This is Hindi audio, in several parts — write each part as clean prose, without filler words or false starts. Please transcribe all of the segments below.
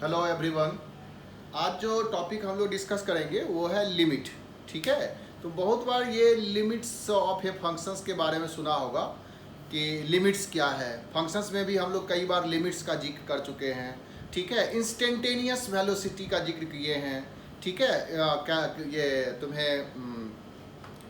Hello everyone. आज जो टॉपिक हम लोग डिस्कस करेंगे वो है लिमिट। ठीक है, तो बहुत बार ये लिमिट्स ऑफ ए फंक्शंस के बारे में सुना होगा कि लिमिट्स क्या है। फंक्शंस में भी हम लोग कई बार लिमिट्स का जिक्र कर चुके हैं। ठीक है, इंस्टेंटेनियस वेलोसिटी का जिक्र किए हैं। ठीक है, क्या ये तुम्हें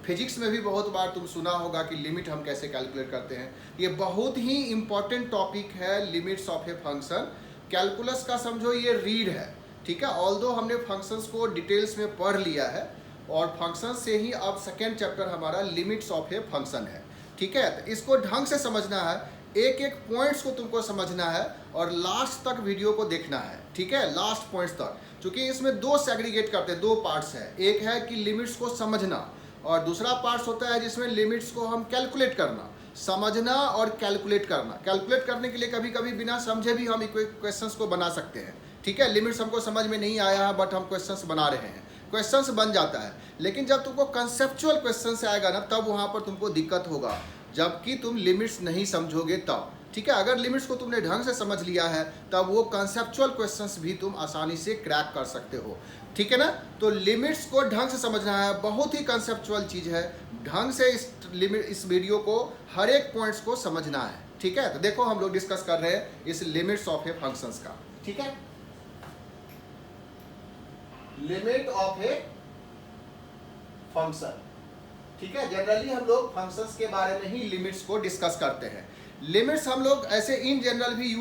फिजिक्स में भी बहुत बार तुम सुना होगा कि लिमिट हम कैसे कैलकुलेट करते हैं। ये बहुत ही इम्पॉर्टेंट टॉपिक है, limits of a function. Calculus का समझो ये रीड है। ठीक है, ऑल्दो हमने फंक्शंस को डिटेल्स में पढ़ लिया है और फंक्शन से ही अब सेकेंड चैप्टर हमारा लिमिट्स ऑफ ए फंक्शन है। ठीक है, तो इसको ढंग से समझना है, एक एक पॉइंट्स को तुमको समझना है और लास्ट तक वीडियो को देखना है। ठीक है, लास्ट पॉइंट्स तक, क्योंकि इसमें दो सेग्रीगेट करते हैं, दो पार्ट्स है। एक है कि लिमिट्स को समझना और दूसरा पार्ट्स होता है जिसमें लिमिट्स को हम कैलकुलेट करना। समझना और कैलकुलेट करना। कैलकुलेट करने के लिए कभी कभी बिना समझे भी हम क्वेश्चंस को बना सकते हैं। ठीक है, लिमिट्स हमको समझ में नहीं आया है बट हम क्वेश्चंस बना रहे हैं, क्वेश्चंस बन जाता है। लेकिन जब तुमको कंसेप्चुअल क्वेश्चन से आएगा ना, तब वहाँ पर तुमको दिक्कत होगा, जबकि तुम लिमिट्स नहीं समझोगे तब। ठीक है, अगर लिमिट्स को तुमने ढंग से समझ लिया है तब वो कंसेप्चुअल क्वेश्चंस भी तुम आसानी से क्रैक कर सकते हो। ठीक है ना, तो लिमिट्स को ढंग से समझना है, बहुत ही कंसेप्चुअल चीज़ है। ढंग से इस वीडियो को हर एक पॉइंट्स को समझना है। ठीक है, तो देखो हम लोग डिस्कस कर रहे हैं इस लिमिट्स ऑफ ए फंक्शंस का। ठीक है, लिमिट ऑफ ए फंक्शन। ठीक है, जनरली हम लोग फंक्शंस के बारे में ही लिमिट्स को डिस्कस करते हैं। लिमिट्स हम लोग ऐसे इन जनरल भी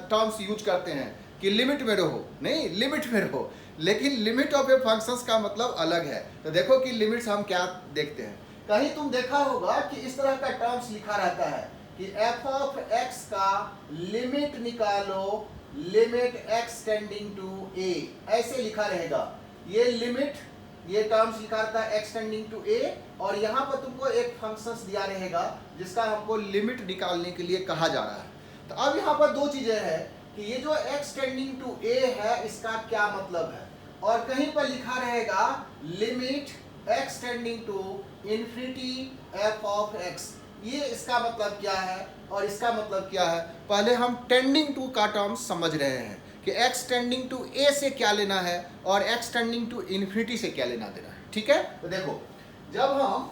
टर्म्स यूज करते हैं कि लिमिट में रहो, नहीं लिमिट में रहो, लेकिन लिमिट ऑफ ए फंक्शंस का मतलब अलग है। तो देखो कि लिमिट्स हम क्या देखते हैं। कहीं तुम देखा होगा कि इस तरह का टर्म्स लिखा रहता है कि एफ ऑफ एक्स का लिमिट निकालो, लिमिट एक्स टेंडिंग टू ए, ऐसे लिखा रहेगा। ये लिमिट, ये टर्म्स लिखा रहता है एक्स टेंडिंग टू ए, और यहाँ पर तुमको एक फंक्शंस दिया रहेगा जिसका हमको लिमिट निकालने के लिए कहा जा रहा है। तो अब यहाँ पर दो चीजें हैं कि ये जो एक्स टेंडिंग टू ए है इसका क्या मतलब है, और कहीं पर लिखा रहेगा limit x tending to infinity f of x. ये इसका मतलब क्या है और इसका मतलब क्या है। पहले हम टेंडिंग टू का टर्म समझ रहे हैं कि एक्स टेंडिंग टू ए से क्या लेना है और एक्स टेंडिंग टू इन्फिनिटी से क्या लेना देना है। ठीक है, तो देखो जब हम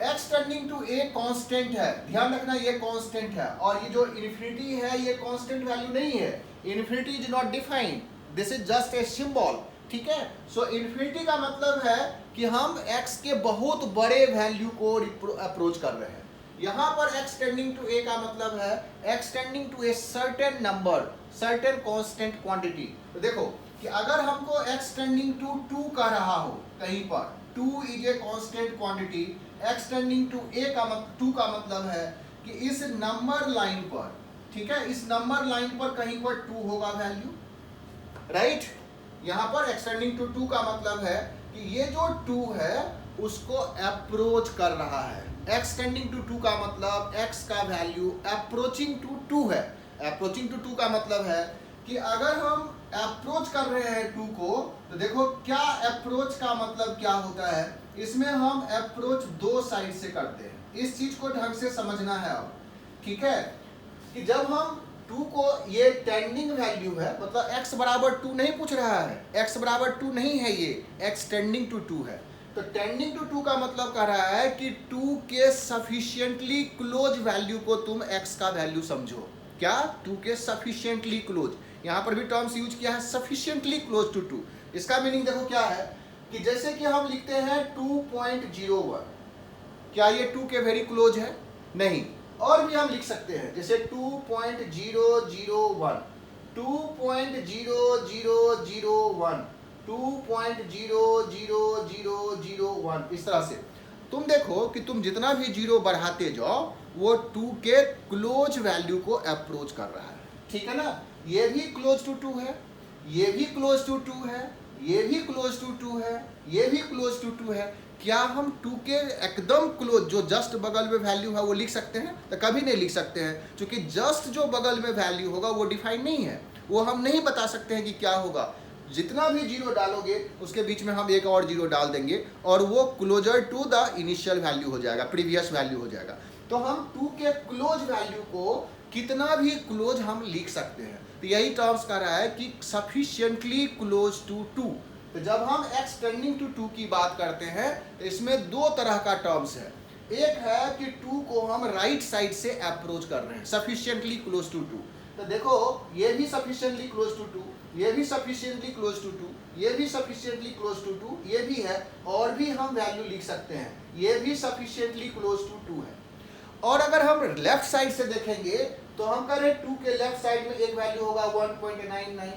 x tending to a constant है, ध्यान रखना ये कांस्टेंट है, और ये जो इन्फिनिटी है ये कांस्टेंट वैल्यू नहीं है। Infinity is not defined, this is just a symbol. ठीक है, सो इन्फिनिटी का मतलब है कि हम एक्स के बहुत बड़े वैल्यू को अप्रोच कर रहे हैं। यहाँ पर एक्स टेंडिंग टू ए का मतलब है x tending to a certain number, certain constant quantity. तो देखो कि अगर हमको एक्स टेंडिंग टू 2 कह रहा हो कहीं पर, 2 is a constant quantity, x tending to a का 2 का मतलब है कि इस नंबर लाइन पर, ठीक है, इस नंबर लाइन पर कहीं पर 2 होगा वैल्यू, राइट। यहाँ पर एक्स टेंडिंग टू 2 का मतलब है कि ये जो 2 है उसको अप्रोच कर रहा है। एक्स टेंडिंग टू 2 का मतलब एक्स का वैल्यू अप्रोचिंग टू 2 है। अप्रोचिंग टू 2 का मतलब है कि अगर हम अप्रोच कर रहे हैं 2 को, तो देखो क्या अप्रोच का मतलब क्या होता है। इसमें हम अप्रोच 2 साइड से करते हैं। इस चीज को ढंग से समझना है अब। ठीक है, कि जब हम 2 को, ये टेंडिंग वैल्यू है, मतलब x बराबर 2 नहीं पूछ रहा है, x बराबर 2 नहीं है, ये x टेंडिंग टू 2 है। तो टेंडिंग टू 2 का मतलब कह रहा है कि 2 के सफिशिएंटली क्लोज वैल्यू को तुम x का वैल्यू समझो। क्या? 2 के सफिशिएंटली क्लोज, यहाँ पर भी टर्म्स यूज किया है सफिशिएंटली क्लोज टू 2। इसका मीनिंग देखो क्या है कि जैसे कि हम लिखते हैं 2.01, क्या ये 2 के वेरी क्लोज है? नहीं। और भी हम लिख सकते हैं जैसे 2.001, 2.00001, 2.00001, इस तरह से तुम देखो कि तुम जितना भी जीरो बढ़ाते जाओ वो 2 के क्लोज वैल्यू को अप्रोच कर रहा है। ठीक है ना, ये भी क्लोज टू 2 है, ये भी क्लोज टू 2 है, ये भी क्लोज टू 2 है, ये भी क्लोज टू 2 है। क्या हम 2 के एकदम क्लोज जो जस्ट बगल में वैल्यू है वो लिख सकते हैं? तो कभी नहीं लिख सकते हैं, क्योंकि जस्ट जो बगल में वैल्यू होगा वो डिफाइन नहीं है, वो हम नहीं बता सकते हैं कि क्या होगा। जितना भी जीरो डालोगे उसके बीच में हम एक और जीरो डाल देंगे और वो closer to the initial value हो जाएगा, प्रीवियस वैल्यू हो जाएगा। तो हम 2 के क्लोज वैल्यू को कितना भी क्लोज हम लिख सकते हैं। तो यही टर्म्स कह रहा है कि सफिशिएंटली क्लोज टू 2। तो जब हम x टेंडिंग टू 2 की बात करते हैं तो इसमें दो तरह का टर्म्स है। एक है कि 2 को हम राइट साइड से अप्रोच कर रहे हैं, सफिशिएंटली क्लोज टू 2। तो देखो ये भी सफिशिएंटली क्लोज टू 2, ये भी सफिशिएंटली क्लोज टू 2, ये भी सफिशिएंटली क्लोज टू 2, ये भी है, और भी हम वैल्यू लिख सकते हैं, ये भी सफिशिएंटली क्लोज टू 2 है। और अगर हम लेफ्ट साइड से देखेंगे तो हम कह रहे हैं 2 के लेफ्ट साइड में एक वैल्यू होगा 1.99,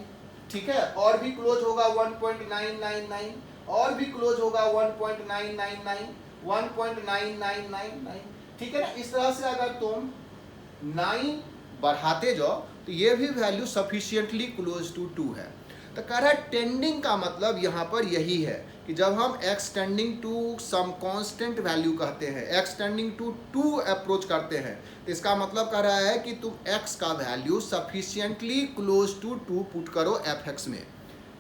ठीक है, और भी क्लोज होगा 1.999, और भी क्लोज होगा 1.999, 1.9999, ठीक है ना। इस तरह से अगर तुम 9 बढ़ाते जाओ तो ये भी वैल्यू सफिशिएंटली क्लोज टू 2 है। तो कह रहा है टेंडिंग का मतलब यहाँ पर यही है कि जब हम x tending to some constant value कहते हैं, x टेंडिंग टू 2 अप्रोच करते हैं, तो इसका मतलब कह रहा है कि तुम x का value sufficiently close to 2 put करो fx में।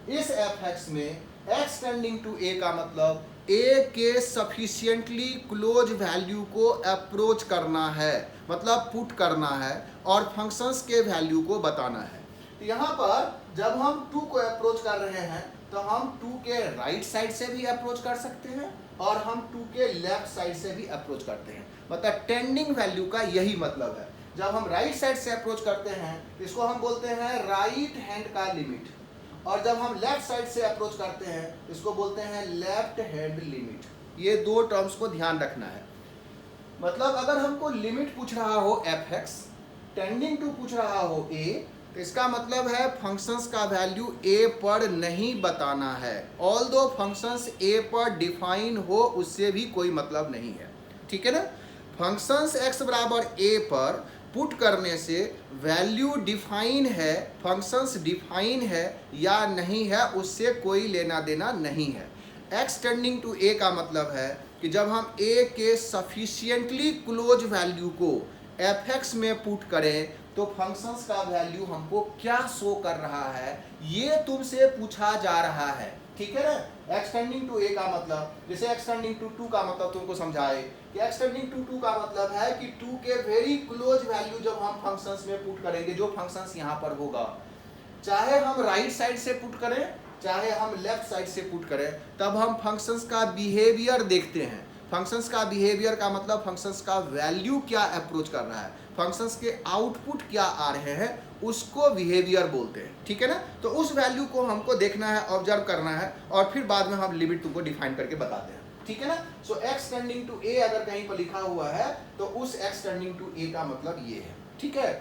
इस fx में x टेंडिंग टू a का मतलब a के सफिशिएंटली क्लोज वैल्यू को अप्रोच करना है, मतलब पुट करना है और फंक्शंस के वैल्यू को बताना है। तो यहाँ पर जब हम 2 को अप्रोच कर रहे हैं तो हम 2 के राइट साइड से भी अप्रोच कर सकते हैं और हम 2 के लेफ्ट साइड से भी अप्रोच करते हैं। मतलब टेंडिंग वैल्यू का यही मतलब है। जब हम राइट साइड से अप्रोच करते हैं इसको हम बोलते हैं राइट हैंड का लिमिट, और जब हम लेफ्ट साइड से अप्रोच करते हैं इसको बोलते हैं लेफ्ट हैंड लिमिट। ये दो टर्म्स को ध्यान रखना है। मतलब अगर हमको लिमिट पूछ रहा हो fx, टेंडिंग टू पूछ रहा हो a, तो इसका मतलब है फंक्शंस का वैल्यू a पर नहीं बताना है। ऑल्दो फंक्शंस a पर डिफाइन हो उससे भी कोई मतलब नहीं है, ठीक है ना। फंक्शंस x बराबर a पर पुट करने से वैल्यू डिफाइन है, फंक्शंस डिफाइन है या नहीं है उससे कोई लेना देना नहीं है। x टेंडिंग टू a का मतलब है कि जब हम a के सफिशिएंटली क्लोज वैल्यू को fx में पुट करें तो फंक्शंस का वैल्यू हमको क्या शो कर रहा है ये तुमसे पूछा जा रहा है, ठीक है ना। x टेंडिंग टू a का मतलब, जैसे x टेंडिंग टू 2 का मतलब तुमको समझाए कि x टेंडिंग टू 2 का मतलब है कि 2 के वेरी क्लोज वैल्यू जब हम फंक्शंस में पुट करेंगे, जो फंक्शंस यहाँ पर होगा, चाहे हम राइट साइड से पुट करें चाहे हम लेफ्ट साइड से पुट करें, तब हम फंक्शंस का बिहेवियर देखते हैं। फंक्शंस का बिहेवियर का मतलब फंक्शंस का वैल्यू क्या अप्रोच कर रहा है, फंक्शंस के आउटपुट क्या आ रहे हैं, उसको बिहेवियर बोलते हैं, ठीक है ना। तो उस वैल्यू को हमको देखना है, ऑब्जर्व करना है, और फिर बाद में हम लिमिट तुमको डिफाइन करके बताते हैं, ठीक है ना। सो x टेंडिंग टू a अगर कहीं पर लिखा हुआ है तो उस x टेंडिंग टू a का मतलब ये है, ठीक है।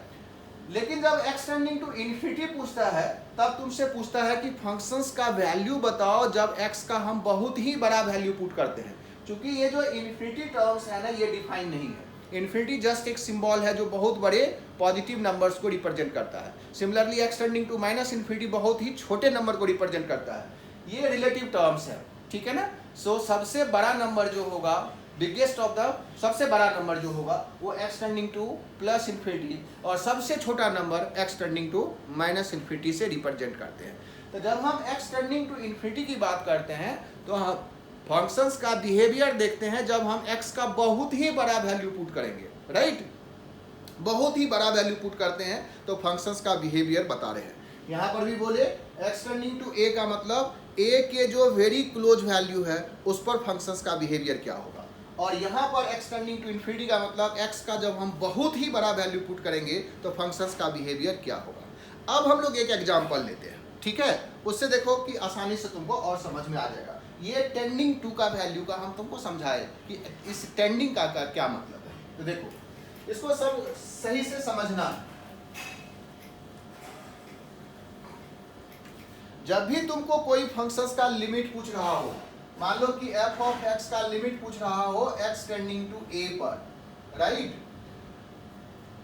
लेकिन जब x टेंडिंग टू इन्फिनिटी पूछता है तब तुमसे पूछता है कि फंक्शंस का वैल्यू बताओ जब x का हम बहुत ही बड़ा वैल्यू पुट करते हैं। क्योंकि ये जो इन्फिनिटी टर्म्स है ना ये डिफाइन नहीं है। इन्फिनिटी जस्ट एक सिंबल है जो बहुत बड़े पॉजिटिव नंबर्स को रिप्रेजेंट करता है। Similarly x tending to minus infinity बहुत ही छोटे नंबर को रिप्रेजेंट करता है। ये रिलेटिव टर्म्स है, ठीक है ना। सो सबसे बड़ा नंबर जो होगा, बिगेस्ट ऑफ द, सबसे बड़ा नंबर जो होगा वो x tending to plus infinity, और सबसे छोटा number x tending to minus infinity से रिप्रेजेंट करते हैं। तो जब हम x टेंडिंग टू इन्फिनिटी की बात करते हैं तो हम फंक्शंस का बिहेवियर देखते हैं जब हम x का बहुत ही बड़ा वैल्यू पुट करेंगे, राइट। बहुत ही बड़ा वैल्यू पुट करते हैं तो फंक्शंस का बिहेवियर बता रहे हैं। यहाँ पर भी बोले x टेंडिंग टू a का मतलब a के जो वेरी क्लोज वैल्यू है उस पर फंक्शंस का बिहेवियर क्या होगा, और यहाँ पर x टेंडिंग टू इन्फिनिटी का मतलब x का जब हम बहुत ही बड़ा वैल्यू पुट करेंगे तो फंक्शंस का बिहेवियर क्या होगा। अब हम लोग एक एग्जाम्पल लेते हैं, ठीक है। उससे देखो कि आसानी से तुमको और समझ में आ जाएगा। ये टेंडिंग टू का वैल्यू का हम तुमको समझाए कि इस टेंडिंग का क्या मतलब है। तो देखो इसको सब सही से समझना। जब भी तुमको कोई फंक्शंस का लिमिट पूछ रहा हो, मान लो कि f ऑफ x का लिमिट पूछ रहा हो x टेंडिंग टू a पर, राइट।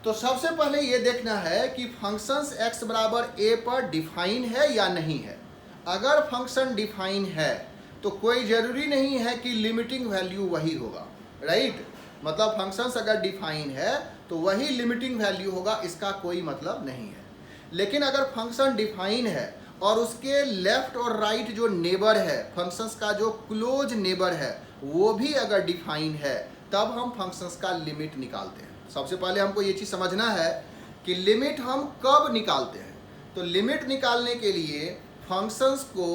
तो सबसे पहले ये देखना है कि फंक्शंस x बराबर a पर डिफाइन है या नहीं है। अगर फंक्शन डिफाइन है तो कोई जरूरी नहीं है कि लिमिटिंग वैल्यू वही होगा, राइट। मतलब फंक्शंस अगर डिफाइन है तो वही लिमिटिंग वैल्यू होगा, इसका कोई मतलब नहीं है। लेकिन अगर फंक्शन डिफाइन है और उसके लेफ्ट और राइट जो नेबर है, फंक्शंस का जो क्लोज नेबर है वो भी अगर डिफाइन है तब हम फंक्शंस का लिमिट निकालते हैं। सबसे पहले हमको ये चीज़ समझना है कि लिमिट हम कब निकालते हैं। तो लिमिट निकालने के लिए फंक्शंस को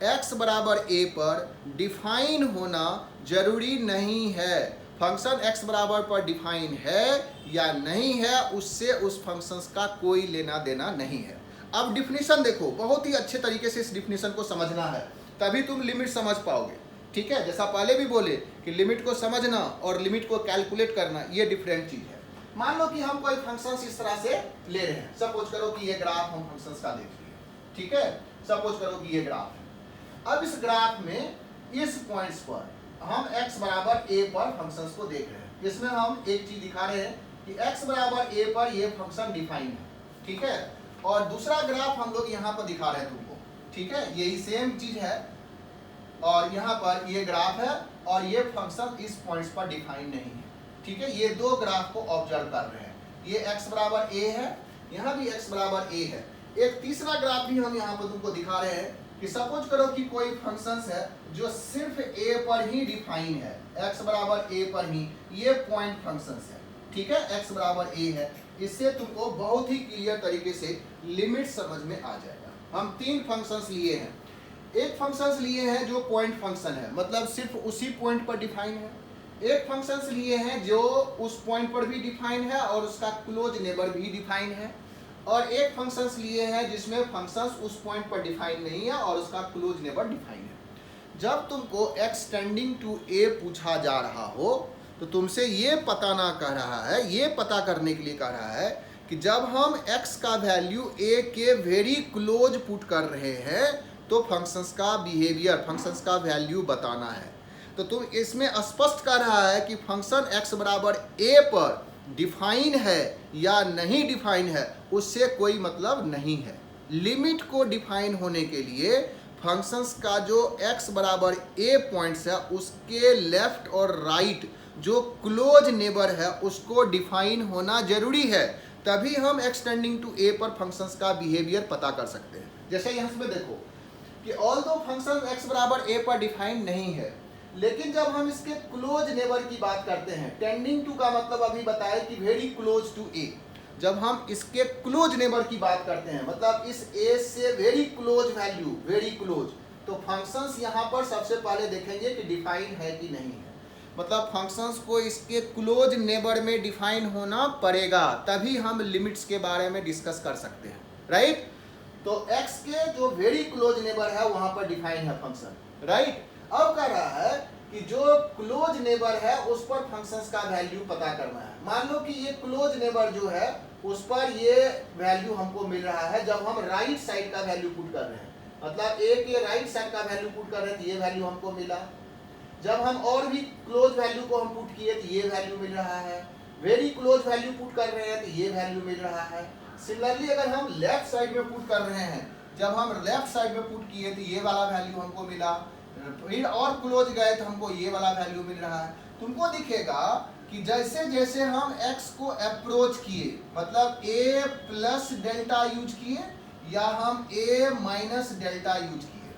x बराबर a पर डिफाइन होना जरूरी नहीं है। फंक्शन x बराबर पर डिफाइन है या नहीं है, उससे उस फंक्शंस का कोई लेना देना नहीं है। अब डिफिनीशन देखो, बहुत ही अच्छे तरीके से इस डिफिनीशन को समझना है, तभी तुम लिमिट समझ पाओगे। ठीक है, जैसा पहले भी बोले कि लिमिट को समझना और लिमिट को कैलकुलेट करना ये डिफरेंट चीज है। मान लो कि हम कोई फंक्शंस इस तरह से ले रहे हैं, सपोज करो कि ये ग्राफ हम फंक्शंस का देख लिए, ठीक है, सपोज करो कि ये ग्राफ है। अब इस ग्राफ में इस पॉइंट्स पर हम x बराबर a पर फंक्शंस को देख रहे हैं। इसमें हम एक चीज दिखा रहे हैं कि x बराबर a पर ये फंक्शन डिफाइन है, ठीक है, और दूसरा ग्राफ हम लोग यहाँ पर दिखा रहे हैं तुमको, ठीक है, यही सेम चीज है, और यहाँ पर ये ग्राफ है और ये फंक्शन इस पॉइंट्स पर डिफाइन नहीं है, ठीक है। ये दो ग्राफ को ऑब्जर्व कर रहे हैं, ये x बराबर a है, यहाँ भी x बराबर a है। एक तीसरा ग्राफ भी हम यहाँ पर तुमको दिखा रहे हैं कि सपोज करो कि कोई फंक्शंस है जो सिर्फ a पर ही डिफाइन है, x बराबर a पर ही, ये पॉइंट फंक्शंस है, ठीक है, x बराबर a है। इससे तुमको बहुत ही क्लियर तरीके से लिमिट समझ में आ जाएगा। हम तीन फंक्शंस लिए हैं, एक फंक्शंस लिए हैं जो पॉइंट फंक्शन है, मतलब सिर्फ उसी पॉइंट पर डिफाइन है। एक फंक्शंस लिए हैं जो उस पॉइंट पर भी डिफाइन है और उसका क्लोज नेबर भी डिफाइन है, और एक फंक्शंस लिए हैं जिसमें फंक्शंस उस पॉइंट पर डिफाइन नहीं है और उसका क्लोज नेबर डिफाइन है। जब तुमको x टेंडिंग टू a पूछा जा रहा हो तो तुमसे ये पता ना कह रहा है, ये पता करने के लिए कह रहा है कि जब हम x का वैल्यू a के वेरी क्लोज पुट कर रहे हैं तो फंक्शंस का बिहेवियर, फंक्शंस का वैल्यू बताना है। तो तुम इसमें स्पष्ट कर रहा है कि फंक्शन x बराबर a पर डिफाइन है या नहीं डिफाइन है, उससे कोई मतलब नहीं है। लिमिट को डिफाइन होने के लिए फंक्शंस का जो x बराबर a पॉइंट्स है उसके लेफ्ट और राइट जो क्लोज नेबर है उसको डिफाइन होना जरूरी है, तभी हम x टेंडिंग टू a पर फंक्शंस का बिहेवियर पता कर सकते हैं। जैसे यहाँ पे देखो कि ऑल्दो फंक्शन x बराबर a पर डिफाइन नहीं है, लेकिन जब हम इसके क्लोज नेबर की बात करते हैं, टेंडिंग टू का मतलब अभी बताया कि वेरी क्लोज टू a, जब हम इसके क्लोज नेबर की बात करते हैं मतलब इस a से very close value, very close, तो फंक्शंस यहाँ पर सबसे पहले देखेंगे कि डिफाइन है कि नहीं है, मतलब फंक्शंस को इसके क्लोज नेबर में डिफाइन होना पड़ेगा, तभी हम लिमिट्स के बारे में डिस्कस कर सकते हैं, राइट। तो x के जो वेरी क्लोज नेबर है वहां पर डिफाइन है फंक्शन, राइट। अब कह रहा है कि जो क्लोज नेबर है उस पर फंक्शंस का वैल्यू पता करना है। मान लो कि ये क्लोज नेबर जो है उस पर ये वैल्यू हमको मिल रहा है जब हम राइट साइड का वैल्यू पुट कर रहे हैं, मतलब a के राइट साइड का वैल्यू पुट कर रहे हैं तो ये वैल्यू हमको मिला। जब हम और भी क्लोज वैल्यू को हम पुट किए तो ये वैल्यू मिल रहा है, वेरी क्लोज वैल्यू पुट कर रहे हैं तो ये वैल्यू मिल रहा है। सिमिलरली अगर हम लेफ्ट साइड में पुट कर रहे हैं, जब हम लेफ्ट साइड में पुट किए तो ये वाला वैल्यू हमको मिला, फिर और क्लोज गए तो हमको ये वाला वैल्यू मिल रहा है। तुमको दिखेगा कि जैसे जैसे हम x को अप्रोच किए, मतलब a प्लस डेल्टा यूज किए या हम a माइनस डेल्टा यूज किए,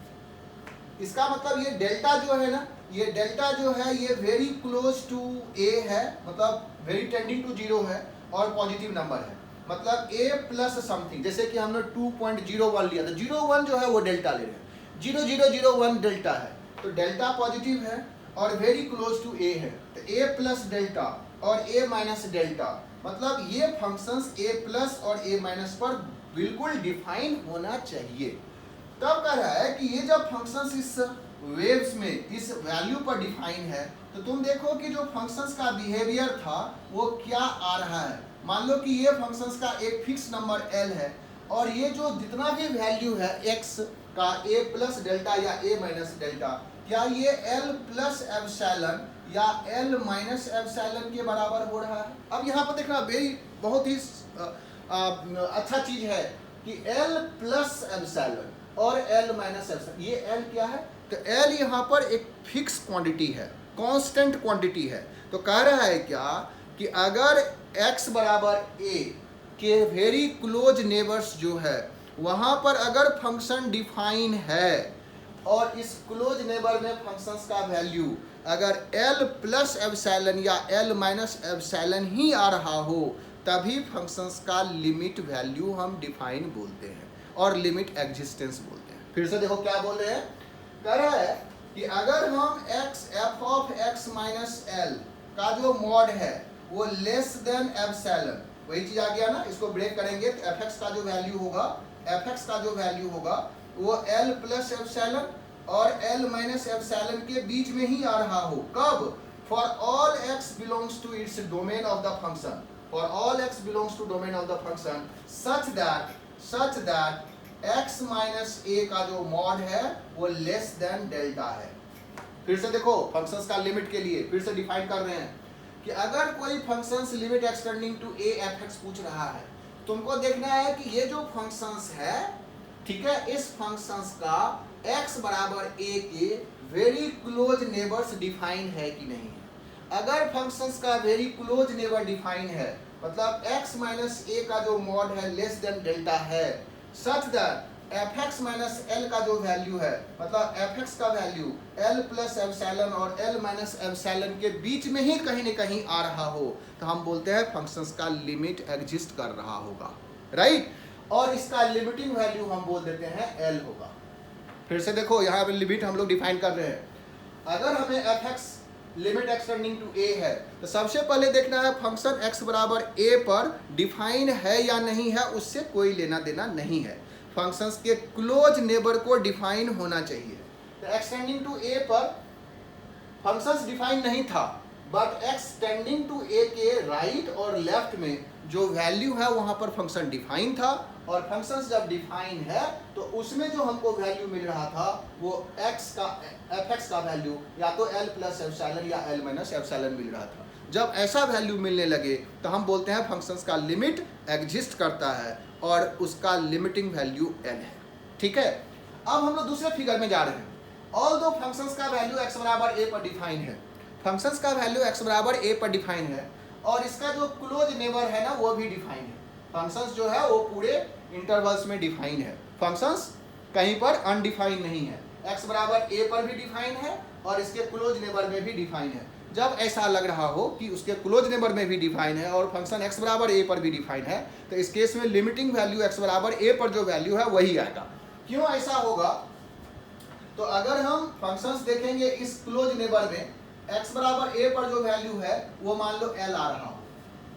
इसका मतलब ये डेल्टा जो है ना, ये डेल्टा जो है ये वेरी क्लोज टू a है, मतलब वेरी टेंडिंग टू 0 है और पॉजिटिव नंबर है, मतलब a प्लस समथिंग। जैसे कि हमने 2.01 लिया था, 01 जो है वो डेल्टा ले रहे हैं, 0001 डेल्टा है, तो डेल्टा पॉजिटिव है और वेरी क्लोज टू a है, तो a प्लस डेल्टा और a माइनस डेल्टा, मतलब ये फंक्शंस a प्लस और a माइनस पर बिल्कुल डिफाइन होना चाहिए। तब कह रहा है कि ये जब फंक्शंस इस वेव्स में इस वैल्यू पर डिफाइन है तो तुम देखो कि जो फंक्शंस का बिहेवियर था वो क्या आ रहा है। मान लो कि ये फंक्शंस का एक फिक्स नंबर l है और ये जो जितना भी वैल्यू है x का a प्लस डेल्टा या a माइनस डेल्टा, क्या ये l प्लस एप्सिलॉन या l माइनस एप्सिलॉन के बराबर हो रहा है। अब यहाँ पर देखना बहुत ही अच्छा चीज है कि l प्लस एप्सिलॉन और l माइनस एप्सिलॉन, ये l क्या है, तो l यहाँ पर एक फिक्स क्वांटिटी है, कांस्टेंट क्वांटिटी है। तो कह रहा है क्या कि अगर x बराबर a के वेरी क्लोज नेबर्स जो है वहाँ पर अगर फंक्शन डिफाइन है और इस क्लोज नेबर में फंक्शंस का वैल्यू अगर l प्लस एप्सिलॉन या l माइनस एप्सिलॉन ही आ रहा हो, तभी फंक्शंस का लिमिट वैल्यू हम डिफाइन बोलते हैं। और लिमिट एग्जिस्टेंस बोलते हैं। फिर से देखो क्या बोल रहे हैं, कह रहा है कि अगर हम x f of x minus L का जो मॉड है वो लेस देन एप्सिलॉन, वही चीज आ गया ना, इसको ब्रेक करेंगे तो fx का जो वैल्यू होगा वो l प्लस एप्सिलॉन और l माइनस एप्सिलॉन के बीच में ही आ रहा हो। कब? For all x belongs to its domain of the function, for all x belongs to domain of the function such that x minus a का जो मॉड है वो लेस देन डेल्टा है। फिर से देखो फंक्शंस का लिमिट के लिए फिर से डिफाइन कर रहे हैं कि अगर कोई functions limit x tending to a f(x) पूछ रहा है, तुमको देखना है कि ये जो फंक्शंस है, ठीक है, इस फंक्शंस का x बराबर a के वेरी क्लोज नेबर्स डिफाइन है कि नहीं है। अगर फंक्शंस का वेरी क्लोज नेबर डिफाइन है, मतलब x माइनस a का जो मॉड है लेस देन डेल्टा है, such that fx minus L का जो वैल्यू है, मतलब fx का वैल्यू l प्लस एप्सिलॉन और l माइनस एप्सिलॉन के बीच में ही कहीं न कहीं आ रहा हो, तो हम बोलते हैं फंक्शंस का लिमिट एग्जिस्ट कर रहा होगा, राइट। और इसका लिमिटिंग वैल्यू हम बोल देते हैं l होगा। फिर से देखो यहाँ पे लिमिट हम लोग डिफाइन कर रहे हैं। अगर हमें fx limit x tending to a है, तो सबसे पहले देखना है फंक्शन x बराबर a पर डिफाइन है या नहीं है, उससे कोई लेना देना नहीं है। फंक्शंस के क्लोज नेबर को डिफाइन होना चाहिए। तो एक्सटेंडिंग टू a पर फंक्शंस डिफाइन नहीं था, बट एक्सटेंडिंग टू a के राइट और लेफ्ट में जो वैल्यू है वहां पर फंक्शन डिफाइन था, और फंक्शंस जब डिफाइन है तो उसमें जो हमको वैल्यू मिल रहा था वो fx का वैल्यू या तो l प्लस एप्सिलॉन या l माइनस एप्सिलॉन मिल रहा था। जब ऐसा वैल्यू मिलने लगे तो हम बोलते हैं फंक्शंस का लिमिट एग्जिस्ट करता है और उसका लिमिटिंग वैल्यू l है, ठीक है। अब हम लोग दूसरे फिगर में जा रहे हैं। ऑल दो फंक्शंस का वैल्यू x बराबर a पर डिफाइन है, फंक्शंस का वैल्यू x बराबर a पर डिफाइन है, और इसका जो क्लोज नेबर है ना वो भी डिफाइन है। फंक्शंस जो है वो पूरे इंटरवल्स में डिफाइन है, फंक्शंस कहीं पर अनडिफाइंड नहीं है। x बराबर a पर भी डिफाइन है और इसके क्लोज नेबर में भी डिफाइन है। जब ऐसा लग रहा हो कि उसके क्लोज नेबर में भी डिफाइन है और फंक्शन x बराबर a पर भी डिफाइन है, तो इस केस में लिमिटिंग वैल्यू x बराबर a पर जो वैल्यू है वही आएगा। क्यों ऐसा होगा? तो अगर हम फंक्शंस देखेंगे इस क्लोज नेबर में, x बराबर a पर जो वैल्यू है वो मान लो l आ रहा हो,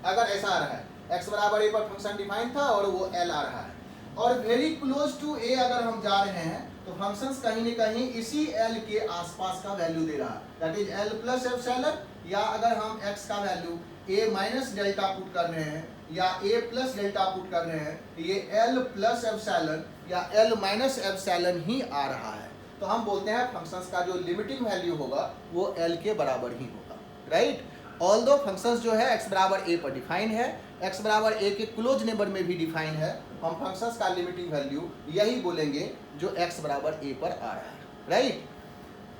अगर ऐसा आ रहा है x बराबर a पर फंक्शन डिफाइन था और वो l आ रहा है, और वेरी क्लोज टू a अगर हम जा रहे हैं तो फंक्शंस कहीं न कहीं इसी l के आसपास का वैल्यू दे रहा है, that is l plus epsilon, या अगर हम x का value a minus delta put कर रहे हैं या a प्लस डेल्टा पुट कर रहे हैं, ये l प्लस एप्सिलॉन या l माइनस एप्सिलॉन ही आ रहा है। तो हम बोलते हैं फंक्शंस का जो लिमिटिंग वैल्यू होगा वो l के बराबर ही होगा, राइट। ऑल दो फंक्शंस जो है x बराबर a पर डिफाइन है, x बराबर a के क्लोज नेबर में भी डिफाइन है, हम फंक्शंस का लिमिटिंग वैल्यू यही बोलेंगे जो x बराबर a पर आ रहा है, राइट।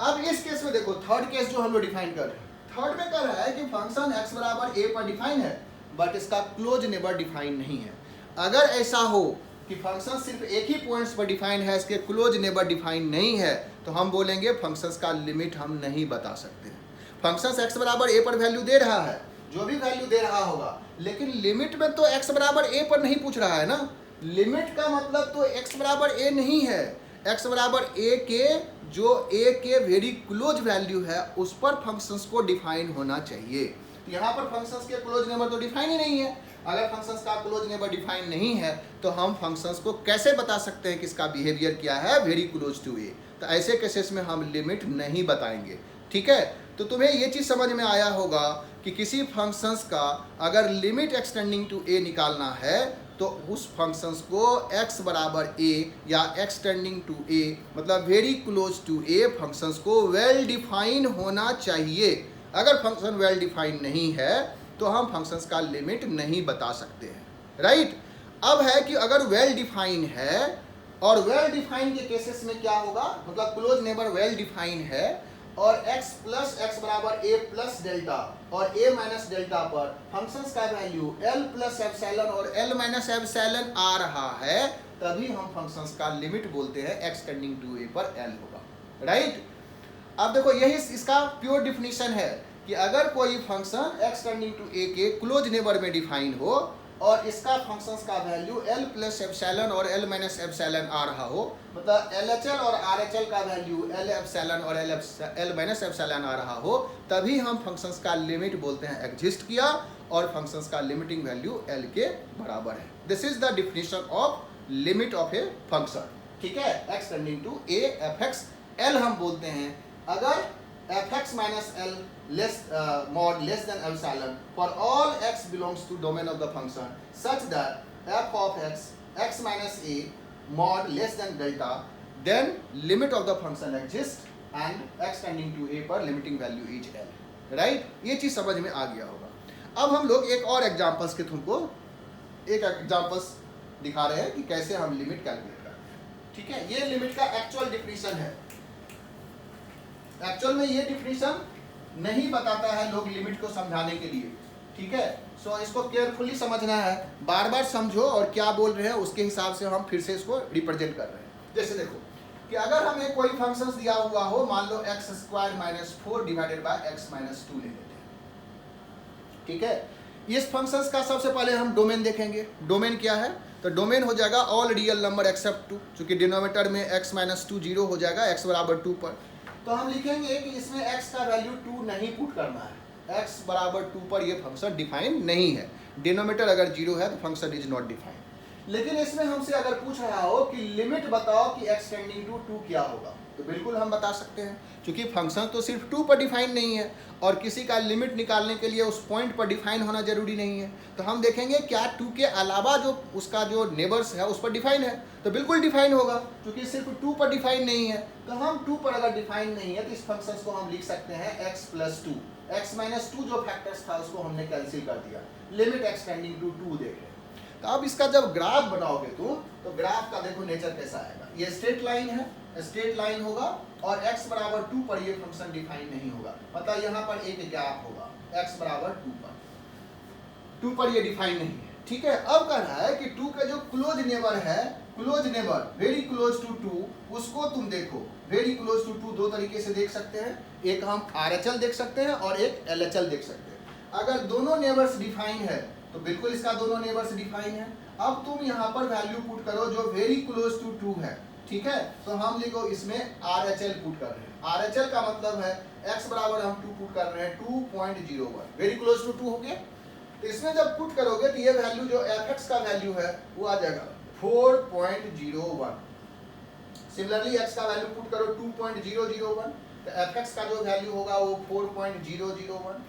अब इस केस में देखो थर्ड केस जो हम लोग डिफाइन कर रहे हैं, थर्ड में कह रहा है कि फंक्शन x बराबर a पर डिफाइन है बट इसका क्लोज नेबर डिफाइन नहीं है। अगर ऐसा हो कि फंक्शन सिर्फ एक ही पॉइंट्स पर डिफाइन है, इसके क्लोज नेबर डिफाइन नहीं है, तो हम बोलेंगे फंक्शंस का लिमिट हम नहीं बता सकते। फंक्शंस x बराबर a पर वैल्यू दे रहा है, जो भी वैल्यू दे रहा होगा, लेकिन लिमिट में तो x बराबर a पर नहीं पूछ रहा है ना। लिमिट का मतलब तो x बराबर a नहीं है, x बराबर a के जो a के वेरी क्लोज वैल्यू है उस पर फंक्शंस को डिफाइन होना चाहिए। यहाँ पर फंक्शंस के क्लोज नेबर तो डिफाइन ही नहीं है। अगर फंक्शंस का क्लोज नेबर डिफाइन नहीं है तो हम फंक्शंस को कैसे बता सकते हैं कि इसका बिहेवियर क्या है, वेरी क्लोज टू ए। तो ऐसे केसेस में हम लिमिट नहीं बताएंगे, ठीक है। तो तुम्हें ये चीज़ समझ में आया होगा कि किसी फंक्शंस का अगर लिमिट एक्सटेंडिंग टू ए निकालना है तो उस फंक्शंस को x बराबर a या एक्सटेंडिंग टू a मतलब very close to a functions को वेल डिफाइन होना चाहिए। अगर फंक्शन वेल डिफाइन नहीं है तो हम फंक्शंस का लिमिट नहीं बता सकते हैं, राइट। अब है कि अगर वेल डिफाइन है, और वेल डिफाइन के केसेस में क्या होगा, मतलब क्लोज नेबर वेल डिफाइन है और x प्लस x बराबर a प्लस डेल्टा और a माइनस डेल्टा पर फंक्शंस का वैल्यू l प्लस एप्सिलॉन और l माइनस एप्सिलॉन आ रहा है, तभी हम फंक्शंस का लिमिट बोलते हैं एक्सटेंडिंग टू a पर l होगा, राइट। अब देखो यही इसका प्योर डिफिनीशन है कि अगर कोई फंक्शन एक्सटेंडिंग टू a के क्लोज नेबर में डिफाइन हो और इसका फंक्शंस का वैल्यू L प्लस एप्सिलॉन और L माइनस एप्सिलॉन आ रहा हो, मतलब LHL और RHL का वैल्यू L एप्सिलॉन और L माइनस एप्सिलॉन आ रहा हो, तभी हम फंक्शंस का लिमिट बोलते हैं एग्जिस्ट किया, और फंक्शंस का लिमिटिंग वैल्यू L के बराबर है। This is the definition of limit of a function. ठीक है, x tending to a f(x) L हम बोलते हैं अगर f(x minus L) mod less than epsilon for all x belongs to domain of the function such that f of x minus a mod less than delta, then limit of the function exists and x tending to a पर limiting value is L, right? ये चीज समझ में आ गया होगा। अब हम लोग एक और एग्जांपल्स के तुमको एक एग्जांपल्स दिखा रहे हैं कि कैसे हम लिमिट कैलकुलेट करते हैं। ठीक है, ये लिमिट का एक्चुअल डिफिनीशन है। एक्चुअल में ये डिफिनीशन नहीं बताता है लोग लिमिट को समझाने के लिए। ठीक है, सो इसको केयरफुली समझना है, बार बार समझो और क्या बोल रहे हैं उसके हिसाब से हम फिर से इसको रिप्रेजेंट कर रहे हैं। जैसे देखो कि अगर हमें कोई फंक्शंस दिया हुआ हो, मान लो x² minus 4 divided by x minus 2 ले लेते हैं। ठीक है, इस फंक्शंस का सबसे पहले हम डोमेन देखेंगे। डोमेन क्या है? तो डोमेन हो जाएगा ऑल रियल नंबर एक्सेप्ट 2, चूंकि डिनोमिनेटर में x माइनस 2 0 हो जाएगा x बराबर 2 पर। तो हम लिखेंगे कि इसमें x का वैल्यू 2 नहीं पुट करना है, x बराबर 2 पर ये फंक्शन डिफाइन नहीं है। डिनोमिनेटर अगर 0 है तो फंक्शन इज नॉट डिफाइन। लेकिन इसमें हमसे अगर पूछ रहा हो कि लिमिट बताओ कि x टेंडिंग टू 2 क्या होगा, तो बिल्कुल हम बता सकते हैं, क्योंकि फंक्शन तो सिर्फ 2 पर डिफाइन नहीं है और किसी का लिमिट निकालने के लिए उस पॉइंट पर डिफाइन होना जरूरी नहीं है। तो हम देखेंगे क्या 2 के अलावा जो उसका जो नेबर्स है उस पर डिफाइन है, तो बिल्कुल डिफाइन होगा, क्योंकि सिर्फ 2 पर डिफाइन नहीं है। तो हम 2 पर अगर डिफाइन नहीं है तो इस फंक्शन को हम लिख सकते हैं x प्लस 2, x माइनस 2 जो फैक्टर्स था उसको हमने कैंसिल कर दिया, लिमिट x टेंडिंग टू 2 देख रहे। तो अब इसका जब ग्राफ बनाओगे तुम, तो ग्राफ का देखो नेचर कैसा आएगा। ये स्ट्रेट लाइन है, स्ट्रेट लाइन होगा और x बराबर 2 पर ये फंक्शन डिफाइन नहीं होगा, मतलब यहाँ पर एक गैप होगा x बराबर 2 पर ये डिफाइन नहीं है। ठीक है, अब कह रहा है कि 2 का जो क्लोज नेबर है, close neighbour very close to 2, उसको तुम देखो। वेरी क्लोज टू 2 दो तरीके से देख सकते हैं, एक हम RHL देख सकते हैं और एक LHL देख सकते हैं। अगर दोनों नेबर्स डिफाइन है तो बिल्कुल इसका दोनों नेबर्स डिफाइन है। अब तुम यहाँ पर वैल्यू पुट करो जो वेरी क्लोज टू 2 है। ठीक है, तो हम लिखो इसमें RHL पुट कर रहे हैं। RHL का मतलब है x बराबर हम 2 पुट कर रहे हैं 2.01, वेरी क्लोज टू 2 हो गया। तो इसमें जब पुट करोगे तो ये वैल्यू जो fx का वैल्यू है वो आ जाएगा 4.01। सिमिलरली x का वैल्यू पुट करो 2.001, तो fx का जो वैल्यू होगा वो 4.001।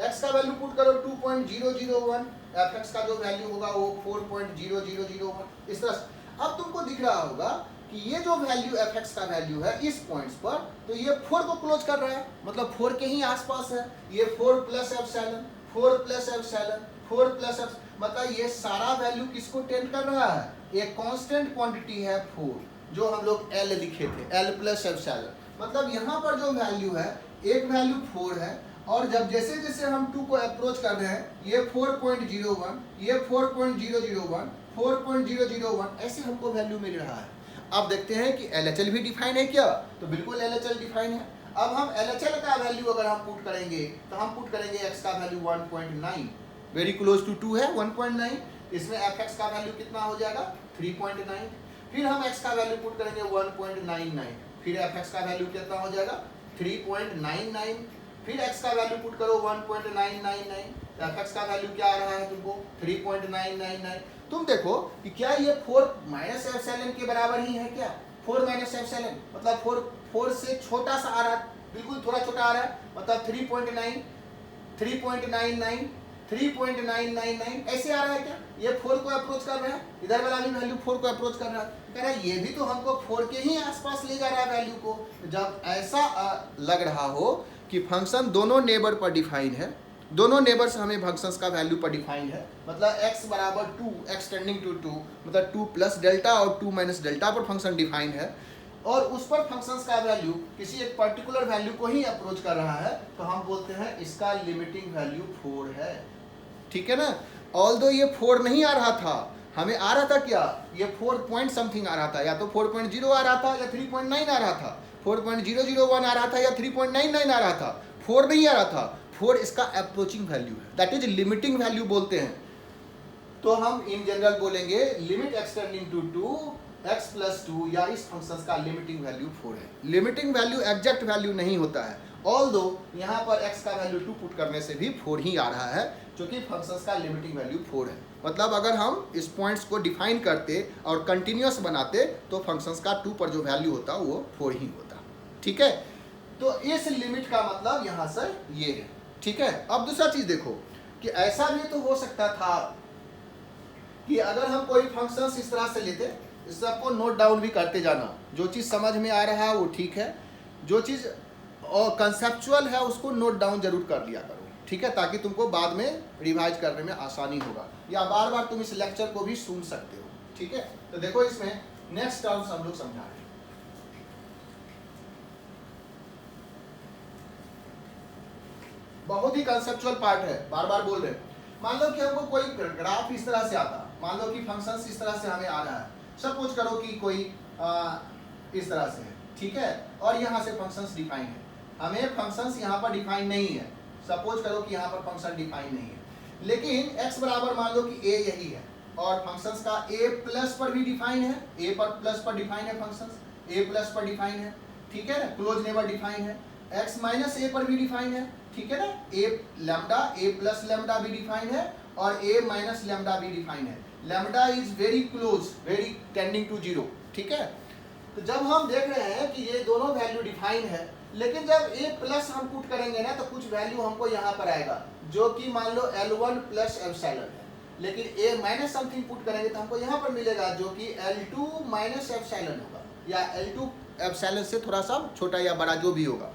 x का वैल्यू पुट करो 2.001, fx का जो वैल्यू होगा वो 4.0001। इस तरह अब तुमको दिख रहा होगा कि ये जो वैल्यू fx का वैल्यू है इस पॉइंट्स पर, तो ये 4 को क्लोज कर रहा है, मतलब 4 के ही आसपास है। ये 4 plus epsilon, 4 plus epsilon, 4 plus epsilon, मतलब ये सारा वैल्यू किसको टेंड कर रहा है? एक कांस्टेंट क्वांटिटी है 4, जो हम लोग L लिखे थे, L प्लस एप्सिलॉन। मतलब यहाँ पर जो वैल्यू है, एक वैल्यू 4 है, और जब जैसे जैसे हम 2 को अप्रोच कर रहे हैं, ये 4.01, ये 4.001, 4.001, ऐसे हमको वैल्यू मिल रहा है। अब देखते हैं कि LHL भी डिफाइन है क्या? तो बिल्कुल LHL डिफाइन है। अब हम LHL का वैल्यू अगर हम पुट करेंगे तो हम पुट करेंगे x का वैल्यू 1.9, वेरी क्लोज टू 2 है 1.9। इसमें fx का वैल्यू कितना हो जाएगा 3.9। फिर हम x का वैल्यू पुट करेंगे 1.99, फिर fx का वैल्यू कितना हो जाएगा 3.99। फिर x का वैल्यू पुट करो 1.999, तो fx का वैल्यू क्या आ रहा है तुमको 3.999। तुम देखो कि क्या ये 4 माइनस एप्सिलॉन के बराबर ही है क्या? 4 माइनस एप्सिलॉन मतलब 4 से छोटा सा आ रहा है, बिल्कुल थोड़ा छोटा आ रहा है, मतलब 3.9, 3.99, 3.999 ऐसे आ रहा है क्या? ये 4 को अप्रोच कर रहा है, इधर वाला भी वैल्यू 4 को अप्रोच कर रहा है, कह रहा है ये भी तो हमको 4 के ही आसपास ले जा रहा है वैल्यू को। जब ऐसा लग रहा हो कि फंक्शन दोनों नेबर पर डिफाइन है, दोनों नेबर्स हमें फंक्शंस का वैल्यू पर डिफाइन है, मतलब x बराबर 2, x टेंडिंग टू 2, मतलब 2 प्लस डेल्टा और 2 माइनस डेल्टा पर फंक्शन डिफाइन है, और उस पर फंक्शंस का वैल्यू किसी एक पर्टिकुलर वैल्यू को ही अप्रोच कर रहा है, तो हम बोलते हैं इसका लिमिटिंग वैल्यू 4 है। ठीक है ना? ऑल्दो ये 4 नहीं आ रहा था, हमें आ रहा था क्या? ये 4 पॉइंट समथिंग आ रहा था, या तो 4.0 आ रहा था या 3.9 आ रहा था, 4.001 आ रहा था या 3.99 आ रहा था, 4 नहीं आ रहा था। 4 इसका अप्रोचिंग वैल्यू है, दैट इज लिमिटिंग वैल्यू बोलते हैं। तो हम इन जनरल बोलेंगे लिमिट एक्सटेंडिंग टू 2x + 2 या इस फंक्शन का लिमिटिंग वैल्यू 4 है। लिमिटिंग वैल्यू एग्जैक्ट वैल्यू नहीं होता है, ऑल्दो यहाँ पर x का वैल्यू 2 पुट करने से भी 4 ही आ रहा है, क्योंकि फंक्शन का लिमिटिंग वैल्यू 4 है। मतलब अगर हम इस पॉइंट्स को डिफाइन करते और कंटिन्यूअस बनाते तो फंक्शंस का 2 पर जो वैल्यू होता वो 4 ही होता। ठीक है, तो इस लिमिट का मतलब यहाँ से ये है। ठीक है, अब दूसरा चीज देखो कि ऐसा भी तो हो सकता था कि अगर हम कोई फंक्शंस इस तरह से लेते, इस सबको नोट डाउन भी करते जाना, जो चीज समझ में आ रहा है वो ठीक है, जो चीज और कंसेप्चुअल है उसको नोट डाउन जरूर कर लिया करो। ठीक है, ताकि तुमको बाद में रिवाइज करने में आसानी होगा, या बार बार तुम इस लेक्चर को भी सुन सकते हो। ठीक है, तो देखो इसमें नेक्स्ट टर्म्स हम लोग समझा रहे हैं। बहुत ही कंसेप्चुअल पार्ट है, बार बार बोल रहे हैं। मान लो कि हमको कोई ग्राफ इस तरह से आता, मान लो कि फंक्शंस इस तरह से हमें आ रहा है, सपोज करो कि कोई इस तरह से है। ठीक है, और यहाँ से फंक्शंस डिफाइन है, हमें फंक्शंस यहाँ पर डिफाइन नहीं है, सपोज करो कि यहाँ पर फंक्शन डिफाइन नहीं है, लेकिन x बराबर मान लो कि a यही है, और फंक्शंस का a+ पर भी डिफाइन है, a पर प्लस पर डिफाइन है, फंक्शंस a+ पर डिफाइन है। ठीक है ना, क्लोज नेबर डिफाइन है, x - a पर भी डिफाइन है। ठीक है ना, a+ लैम्डा भी डिफाइन है और a - लैम्डा भी डिफाइन है। Lambda is very close, very tending to 0। ठीक है, तो जब हम देख रहे हैं कि ये दोनों वैल्यू डिफाइन है, लेकिन जब a+ हम पुट करेंगे ना तो कुछ वैल्यू हमको यहाँ पर आएगा, जो कि मान लो L1 + एप्सिलॉन है, लेकिन a - समथिंग पुट करेंगे तो हमको यहाँ पर मिलेगा जो कि L2 - एप्सिलॉन होगा, या L2 एप्सिलॉन से थोड़ा सा छोटा या बड़ा जो भी होगा।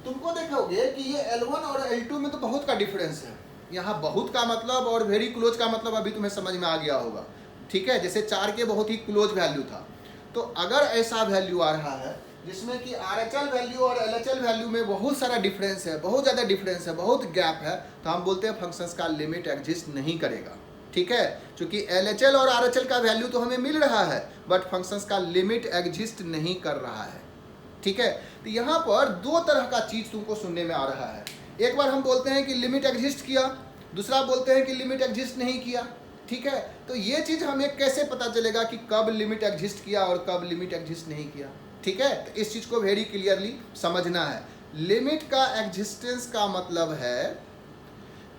तुमको देखोगे कि ये L1 और L2 में तो बहुत का डिफरेंस है। यहाँ बहुत का मतलब और वेरी क्लोज का मतलब अभी तुम्हें समझ में आ गया होगा। ठीक है, जैसे 4 के बहुत ही क्लोज वैल्यू था, तो अगर ऐसा वैल्यू आ रहा है जिसमें कि RHL वैल्यू और LHL वैल्यू में बहुत सारा डिफरेंस है, बहुत ज़्यादा डिफरेंस है, बहुत गैप है, तो हम बोलते हैं फंक्शंस का लिमिट एग्जिस्ट नहीं करेगा। ठीक है, क्योंकि LHL और RHL का वैल्यू तो हमें मिल रहा है, बट फंक्शंस का लिमिट एग्जिस्ट नहीं कर रहा है। ठीक है, तो यहाँ पर दो तरह का चीज तुमको सुनने में आ रहा है। एक बार हम बोलते हैं कि लिमिट एग्जिस्ट किया, दूसरा बोलते हैं कि लिमिट एग्जिस्ट नहीं किया। ठीक है, तो ये चीज हमें कैसे पता चलेगा कि कब लिमिट एग्जिस्ट किया और कब लिमिट एग्जिस्ट नहीं किया। ठीक है, तो इस चीज को वेरी क्लियरली समझना है। लिमिट का एग्जिस्टेंस का मतलब है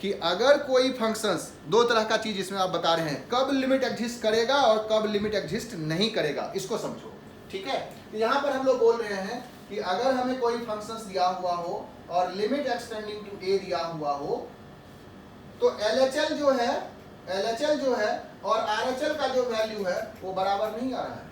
कि अगर कोई फंक्शंस, दो तरह का चीज इसमें आप बता रहे हैं, कब लिमिट एग्जिस्ट करेगा और कब लिमिट एग्जिस्ट नहीं करेगा, इसको समझो। ठीक है, तो यहाँ पर हम लोग बोल रहे हैं कि अगर हमें कोई फंक्शंस दिया हुआ हो और लिमिट एक्सटेंडिंग टू a दिया हुआ हो, तो LHL जो है और RHL का जो वैल्यू है वो बराबर नहीं आ रहा है।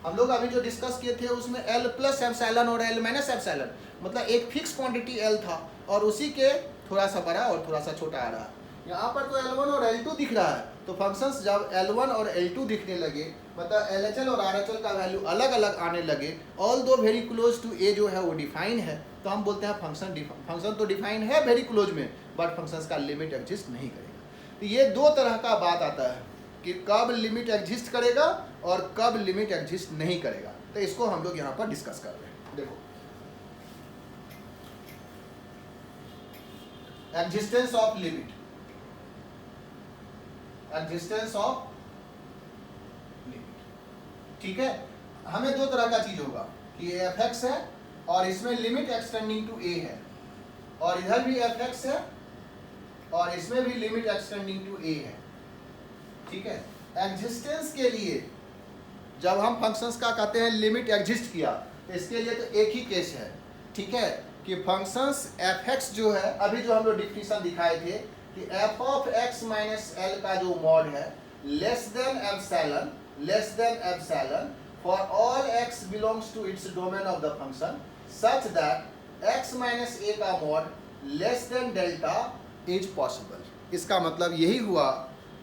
हम लोग अभी जो डिस्कस किए थे उसमें L+ एप्सिलॉन और L- एप्सिलॉन, मतलब एक फिक्स क्वांटिटी L था और उसी के थोड़ा सा बड़ा और थोड़ा सा छोटा आ रहा है। यहाँ पर तो L1 और L2 दिख रहा है, तो फंक्शंस जब L1 और L2 दिखने लगे, मतलब LHL और RHL का वैल्यू अलग अलग आने लगे, ऑल दो वेरी क्लोज टू a जो है वो डिफाइन है, तो हम बोलते हैं फंक्शन तो डिफाइन है वेरी क्लोज में, बट फंक्शंस का लिमिट एग्जिस्ट नहीं करेगा। तो ये दो तरह का बात आता है कि कब लिमिट एग्जिस्ट करेगा और कब लिमिट एग्जिस्ट नहीं करेगा, तो इसको हम लोग यहाँ पर डिस्कस कर रहे हैं। देखो, existence of limit, existence of limit. ठीक है, हमें दो तरह का चीज होगा कि f(x) है और इसमें लिमिट एक्सटेंडिंग टू a है, और इधर भी f(x) है और इसमें भी लिमिट एक्सटेंडिंग टू a है। ठीक है, एग्जिस्टेंस के लिए जब हम फंक्शंस का कहते हैं लिमिट एग्जिस्ट किया, तो इसके लिए तो एक ही केस है। ठीक है, कि फंक्शंस f(x) जो है, अभी जो हम लोग डिफिनेशन दिखाए थे कि f(x - L) का जो मॉड है less than epsilon for all x belongs to its domain of the function such that x - a का mod less than delta is possible. इसका मतलब यही हुआ,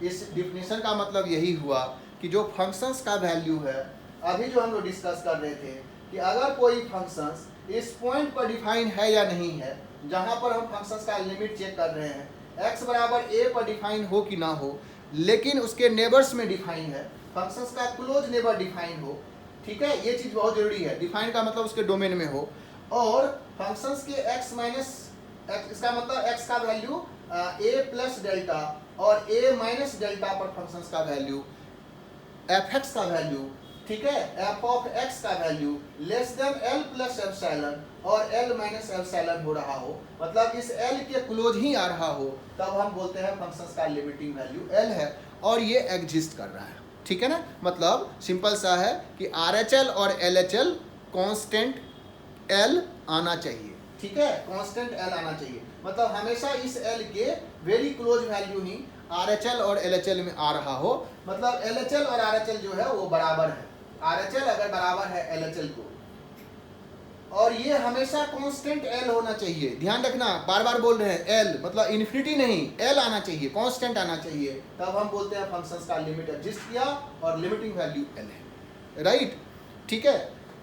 इस डिफिनेशन का मतलब यही हुआ कि जो फंक्शंस का वैल्यू है, अभी जो हम लोग डिस्कस कर रहे थे कि अगर कोई फंक्शंस इस पॉइंट पर डिफाइन है या नहीं है, जहां पर हम फंक्शंस का लिमिट चेक कर रहे हैं, x बराबर a पर डिफाइन हो कि ना हो, लेकिन उसके नेबर्स में डिफाइन है, फंक्शंस का क्लोज नेबर डिफाइन हो। ठीक है, ये चीज बहुत जरूरी है, डिफाइन का मतलब उसके डोमेन में हो, और फंक्शंस के x - इसका मतलब x का वैल्यू a+ डेल्टा और a माइनस डेल्टा पर फंक्शंस का वैल्यू एफ एक्स का वैल्यू, ठीक है, एफ ऑफ एक्स का value less than L plus epsilon और एल माइनस एप्सिलॉन हो रहा हो, मतलब इस एल के क्लोज ही आ रहा हो, तब हम बोलते हैं फंक्शंस का लिमिटिंग वैल्यू एल है और ये एग्जिस्ट कर रहा है, ठीक है ना। मतलब सिंपल सा है कि आर एच एल और L H L constant L आना चाहिए, ठीक है, कांस्टेंट एल आना चाहिए, मतलब हमेशा इस एल के वेरी क्लोज वैल्यू ही आर एच एल और एल एच एल में आ रहा हो, मतलब एल एच एल और आर एच एल जो है वो बराबर है, आर एच एल अगर बराबर है एल एच एल को, और ये हमेशा कांस्टेंट एल होना चाहिए, ध्यान रखना, बार बार बोल रहे हैं एल मतलब इन्फिनिटी नहीं, एल आना चाहिए, कांस्टेंट आना चाहिए, तब हम बोलते हैं फंक्शंस का लिमिट एग्जिस्ट किया और लिमिटिंग वैल्यू एल है, राइट, ठीक है।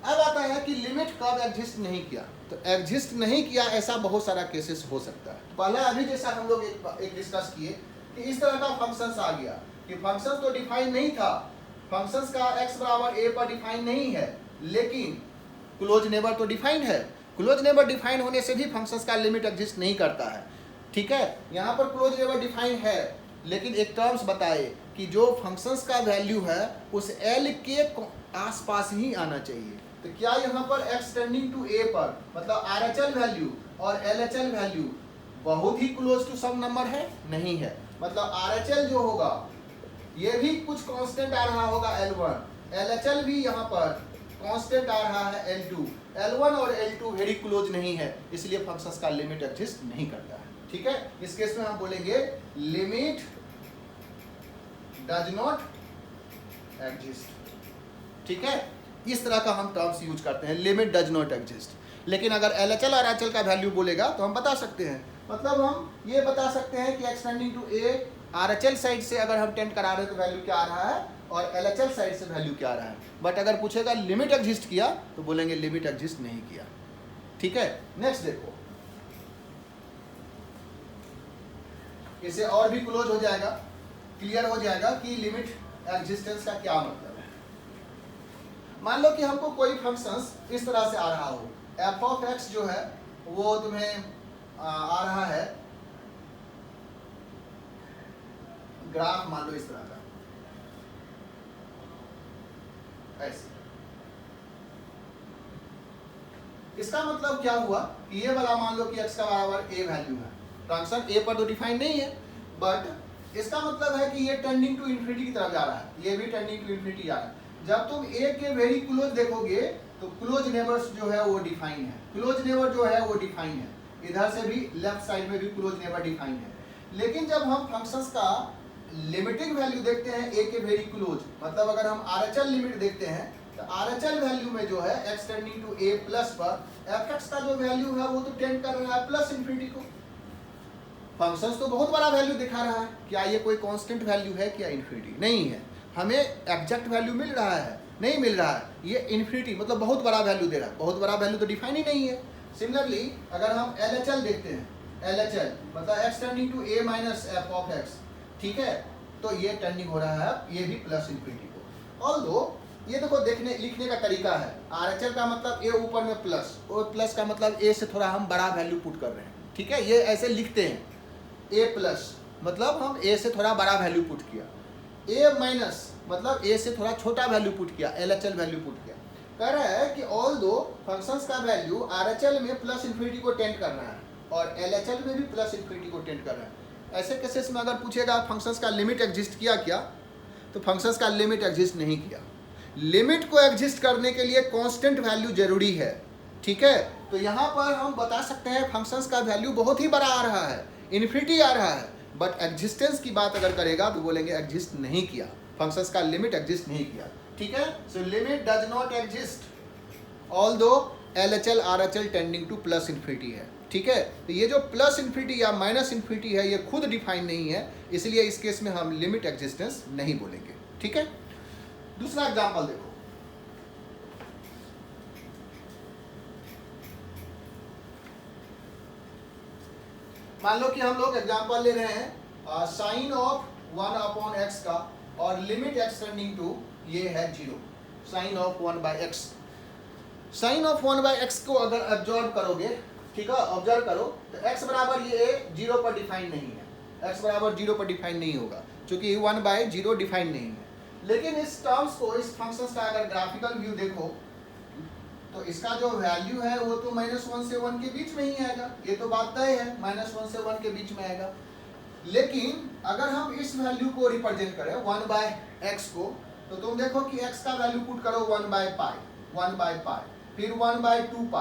अब आता है कि लिमिट कब एग्जिस्ट नहीं किया, तो एग्जिस्ट नहीं किया ऐसा बहुत सारा केसेस हो सकता है। पहले अभी जैसा हम लोग एक डिस्कस किए कि इस तरह का फंक्शंस आ गया कि फंक्शंस तो डिफाइन नहीं था, फंक्शंस का x बराबर a पर डिफाइन नहीं है, लेकिन क्लोज नेबर तो डिफाइंड है, क्लोज नेबर डिफाइन होने से भी फंक्शंस का लिमिट एग्जिस्ट नहीं करता है, ठीक है। यहाँ पर क्लोज नेबर डिफाइन है, लेकिन एक टर्म्स बताए कि जो फंक्शंस का वैल्यू है उस l के आसपास ही आना चाहिए, तो क्या यहाँ पर x टेंडिंग टू a पर मतलब आर एच एल वैल्यू और एल एच एल वैल्यू बहुत ही क्लोज टू सम नंबर है, नहीं है, मतलब आर एच एल जो होगा ये भी कुछ कांस्टेंट आ रहा होगा L1, LHL भी यहाँ पर कांस्टेंट आ रहा है L2, L1 और L2 वेरी क्लोज नहीं है, इसलिए फंक्शंस का लिमिट एग्जिस्ट नहीं करता है, ठीक है। इस केस में हम बोलेंगे लिमिट डज नॉट एग्जिस्ट, ठीक है, इस तरह का हम टर्म्स यूज करते हैं, लिमिट डज नॉट एग्जिस्ट। लेकिन अगर LHL और RHL का वैल्यू बोलेगा तो हम बता सकते हैं, मतलब हम ये बता सकते हैं कि x tending to a RHL side से अगर हम टेंड करा रहे हैं तो वैल्यू क्या आ रहा है और LHL साइड से वैल्यू क्या आ रहा है, बट अगर पूछेगा लिमिट एग्जिस्ट किया तो बोलेंगे लिमिट एग्जिस्ट नहीं किया, ठीक है। नेक्स्ट देखो, इसे और भी क्लोज हो जाएगा, क्लियर हो जाएगा कि लिमिट एग्जिस्टेंस का क्या मतलब है। मान लो कि हमको कोई फंक्शंस इस तरह से आ रहा हो, एफ ऑफ एक्स जो है वो तुम्हें आ रहा है ग्राफ, मान लो इस तरह का, ऐसे, इसका मतलब क्या हुआ कि ये वाला मान लो कि x का बराबर a वैल्यू है, फंक्शन a पर तो डिफाइन नहीं है, बट इसका मतलब है कि ये टेंडिंग टू इन्फिनिटी की तरफ जा रहा है, ये भी टेंडिंग टू इन्फिनिटी जा रहा है। जब तुम a के वेरी क्लोज देखोगे तो क्लोज नेबर्स जो है वो डिफाइन है, क्लोज नेबर जो है वो डिफाइन है, इधर से भी लेफ्ट साइड में भी क्लोज नेबर डिफाइन है। लेकिन जब हम फंक्शंस का लिमिटिंग वैल्यू देखते हैं a के वेरी क्लोज, मतलब अगर हम RHL लिमिट देखते हैं तो RHL वैल्यू में जो है x tending to a plus पर fx का जो वैल्यू है वो तो टेंड कर रहा है प्लस इन्फिनिटी को, फंक्शंस तो बहुत बड़ा वैल्यू दिखा रहा है, क्या ये कोई कांस्टेंट वैल्यू है क्या इन्फिनिटी नहीं है, हमें एग्जैक्ट वैल्यू मिल रहा है नहीं मिल रहा है, ये इन्फिनिटी मतलब बहुत बड़ा वैल्यू दे रहा है, बहुत बड़ा वैल्यू तो डिफाइन ही नहीं है। सिमिलरली अगर हम LHL देखते हैं, LHL मतलब x tending to a minus f of x, ठीक है, तो ये टेंडिंग हो रहा है ये भी प्लस इन्फिनिटी को। ऑल्दो ये देखो देखने लिखने का तरीका है, RHL का मतलब a ऊपर में प्लस, और प्लस का मतलब a से थोड़ा हम बड़ा वैल्यू पुट कर रहे हैं, ठीक है, ये ऐसे लिखते हैं, a प्लस मतलब हम a से थोड़ा बड़ा वैल्यू पुट किया, a माइनस मतलब a से थोड़ा छोटा वैल्यू पुट किया, LHL वैल्यू पुट किया। कह रहा है कि ऑल्दो फंक्शंस का वैल्यू RHL में प्लस इन्फिनिटी को टेंड कर रहा है और LHL में भी प्लस इन्फिनिटी को टेंड कर रहा है, ऐसे केसेस में अगर पूछेगा फंक्शंस का लिमिट एग्जिस्ट किया क्या, तो फंक्शंस का लिमिट एग्जिस्ट नहीं किया। लिमिट को एग्जिस्ट करने के लिए कांस्टेंट वैल्यू जरूरी है, ठीक है, तो यहाँ पर हम बता सकते हैं फंक्शंस का वैल्यू बहुत ही बड़ा आ रहा है, इन्फिनिटी आ रहा है, बट एग्जिस्टेंस की बात अगर करेगा तो बोलेंगे एग्जिस्ट नहीं किया, फंक्शंस का लिमिट एग्जिस्ट नहीं किया, ठीक है। So limit does not exist although LHL RHL tending to plus infinity है, ठीक है। तो ये जो प्लस इन्फिनिटी या माइनस इन्फिनिटी है ये खुद डिफाइन नहीं है, इसलिए इस केस में हम लिमिट एग्जिस्टेंस नहीं बोलेंगे, ठीक है। दूसरा एग्जांपल देखो, मान लो कि हम लोग एग्जांपल ले रहे हैं साइन ऑफ 1 अपॉन x का और लिमिट x टेंडिंग टू ये है 0, sign of 1/x, sign of 1/x को अगर ऑब्जर्व करोगे, ठीक है, ऑब्जर्व करो तो x बराबर ये 0 पर डिफाइन नहीं है, x बराबर 0 पर डिफाइन नहीं होगा, क्योंकि 1/0 डिफाइन नहीं है। लेकिन इस टर्म्स को, इस फंक्शंस का अगर ग्राफिकल व्यू देखो तो इसका जो वैल्यू है वो तो -1 से 1 के बीच में ही आएगा, ये तो बात तय है, -1 से 1 के बीच में आएगा। लेकिन अगर हम इस वैल्यू को रिप्रेजेंट करें 1/x को, तो तुम देखो कि x का वैल्यू पुट करो 1/π, फिर 1/2π,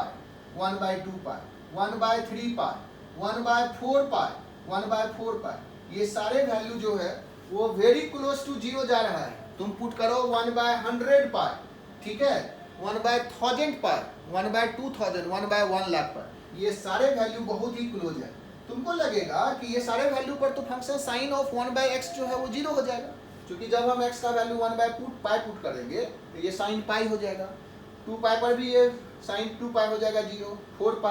1/2π, 1/3π, 1/4π, 1/4π, ये सारे वैल्यू जो है वो वेरी क्लोज टू 0 जा रहा है। तुम पुट करो 1/100π, ठीक है, 1/1000π, 1/2000, 1/1,00,000 पर, ये सारे वैल्यू बहुत ही क्लोज है। तुमको लगेगा कि ये सारे वैल्यू पर तो फंक्शन साइन ऑफ 1/x जो है वो 0 हो जाएगा, क्योंकि जब हम x का वैल्यू 1/π पुट करेंगे तो ये साइन पाई हो जाएगा, 2π पर भी ये साइन 2π हो जाएगा 0, 4π,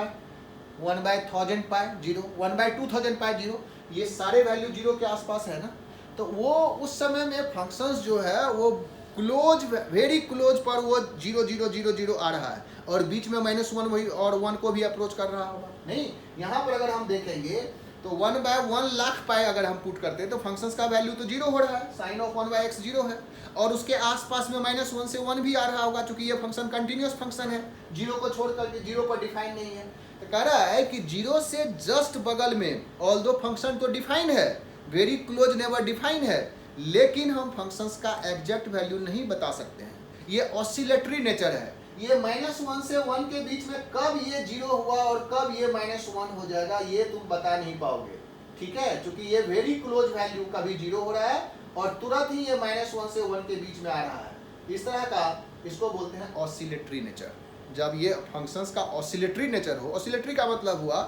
1/1000π 0, 1/2000π 0, ये सारे वैल्यू 0 के आसपास है ना। तो वो उस समय में फंक्शंस जो है वो क्लोज, वेरी क्लोज पर वो 0 0 0 0 आ रहा है, और बीच में -1 वही और 1 को भी अप्रोच कर रहा होगा। नहीं, यहाँ पर अगर हम देखेंगे तो 1/1,00,000π अगर हम पुट करते हैं तो फंक्शंस का वैल्यू तो 0 हो रहा है, साइन ऑफ 1/x 0 है, और उसके आसपास में -1 से 1 भी आ रहा होगा, क्योंकि ये फंक्शन कंटिन्यूस फंक्शन है, 0 को छोड़ करके 0 पर डिफाइन नहीं है। तो कह रहा है कि 0 से जस्ट बगल में, ऑल्दो फंक्शन तो डिफाइन है, वेरी क्लोज नेवर डिफाइन है, लेकिन हम फंक्शंस का एग्जैक्ट वैल्यू नहीं बता सकते हैं। ये ऑसिलेटरी नेचर है, ये -1 से 1 के बीच में कब ये 0 हुआ और कब ये -1 हो जाएगा ये तुम बता नहीं पाओगे, ठीक है, क्योंकि ये वेरी क्लोज वैल्यू कभी 0 हो रहा है और तुरंत ही ये -1 से 1 के बीच में आ रहा है। इस तरह का, इसको बोलते हैं ऑसिलेटरी नेचर। जब ये फंक्शंस का ऑसिलेटरी नेचर हो, ऑसिलेटरी का मतलब हुआ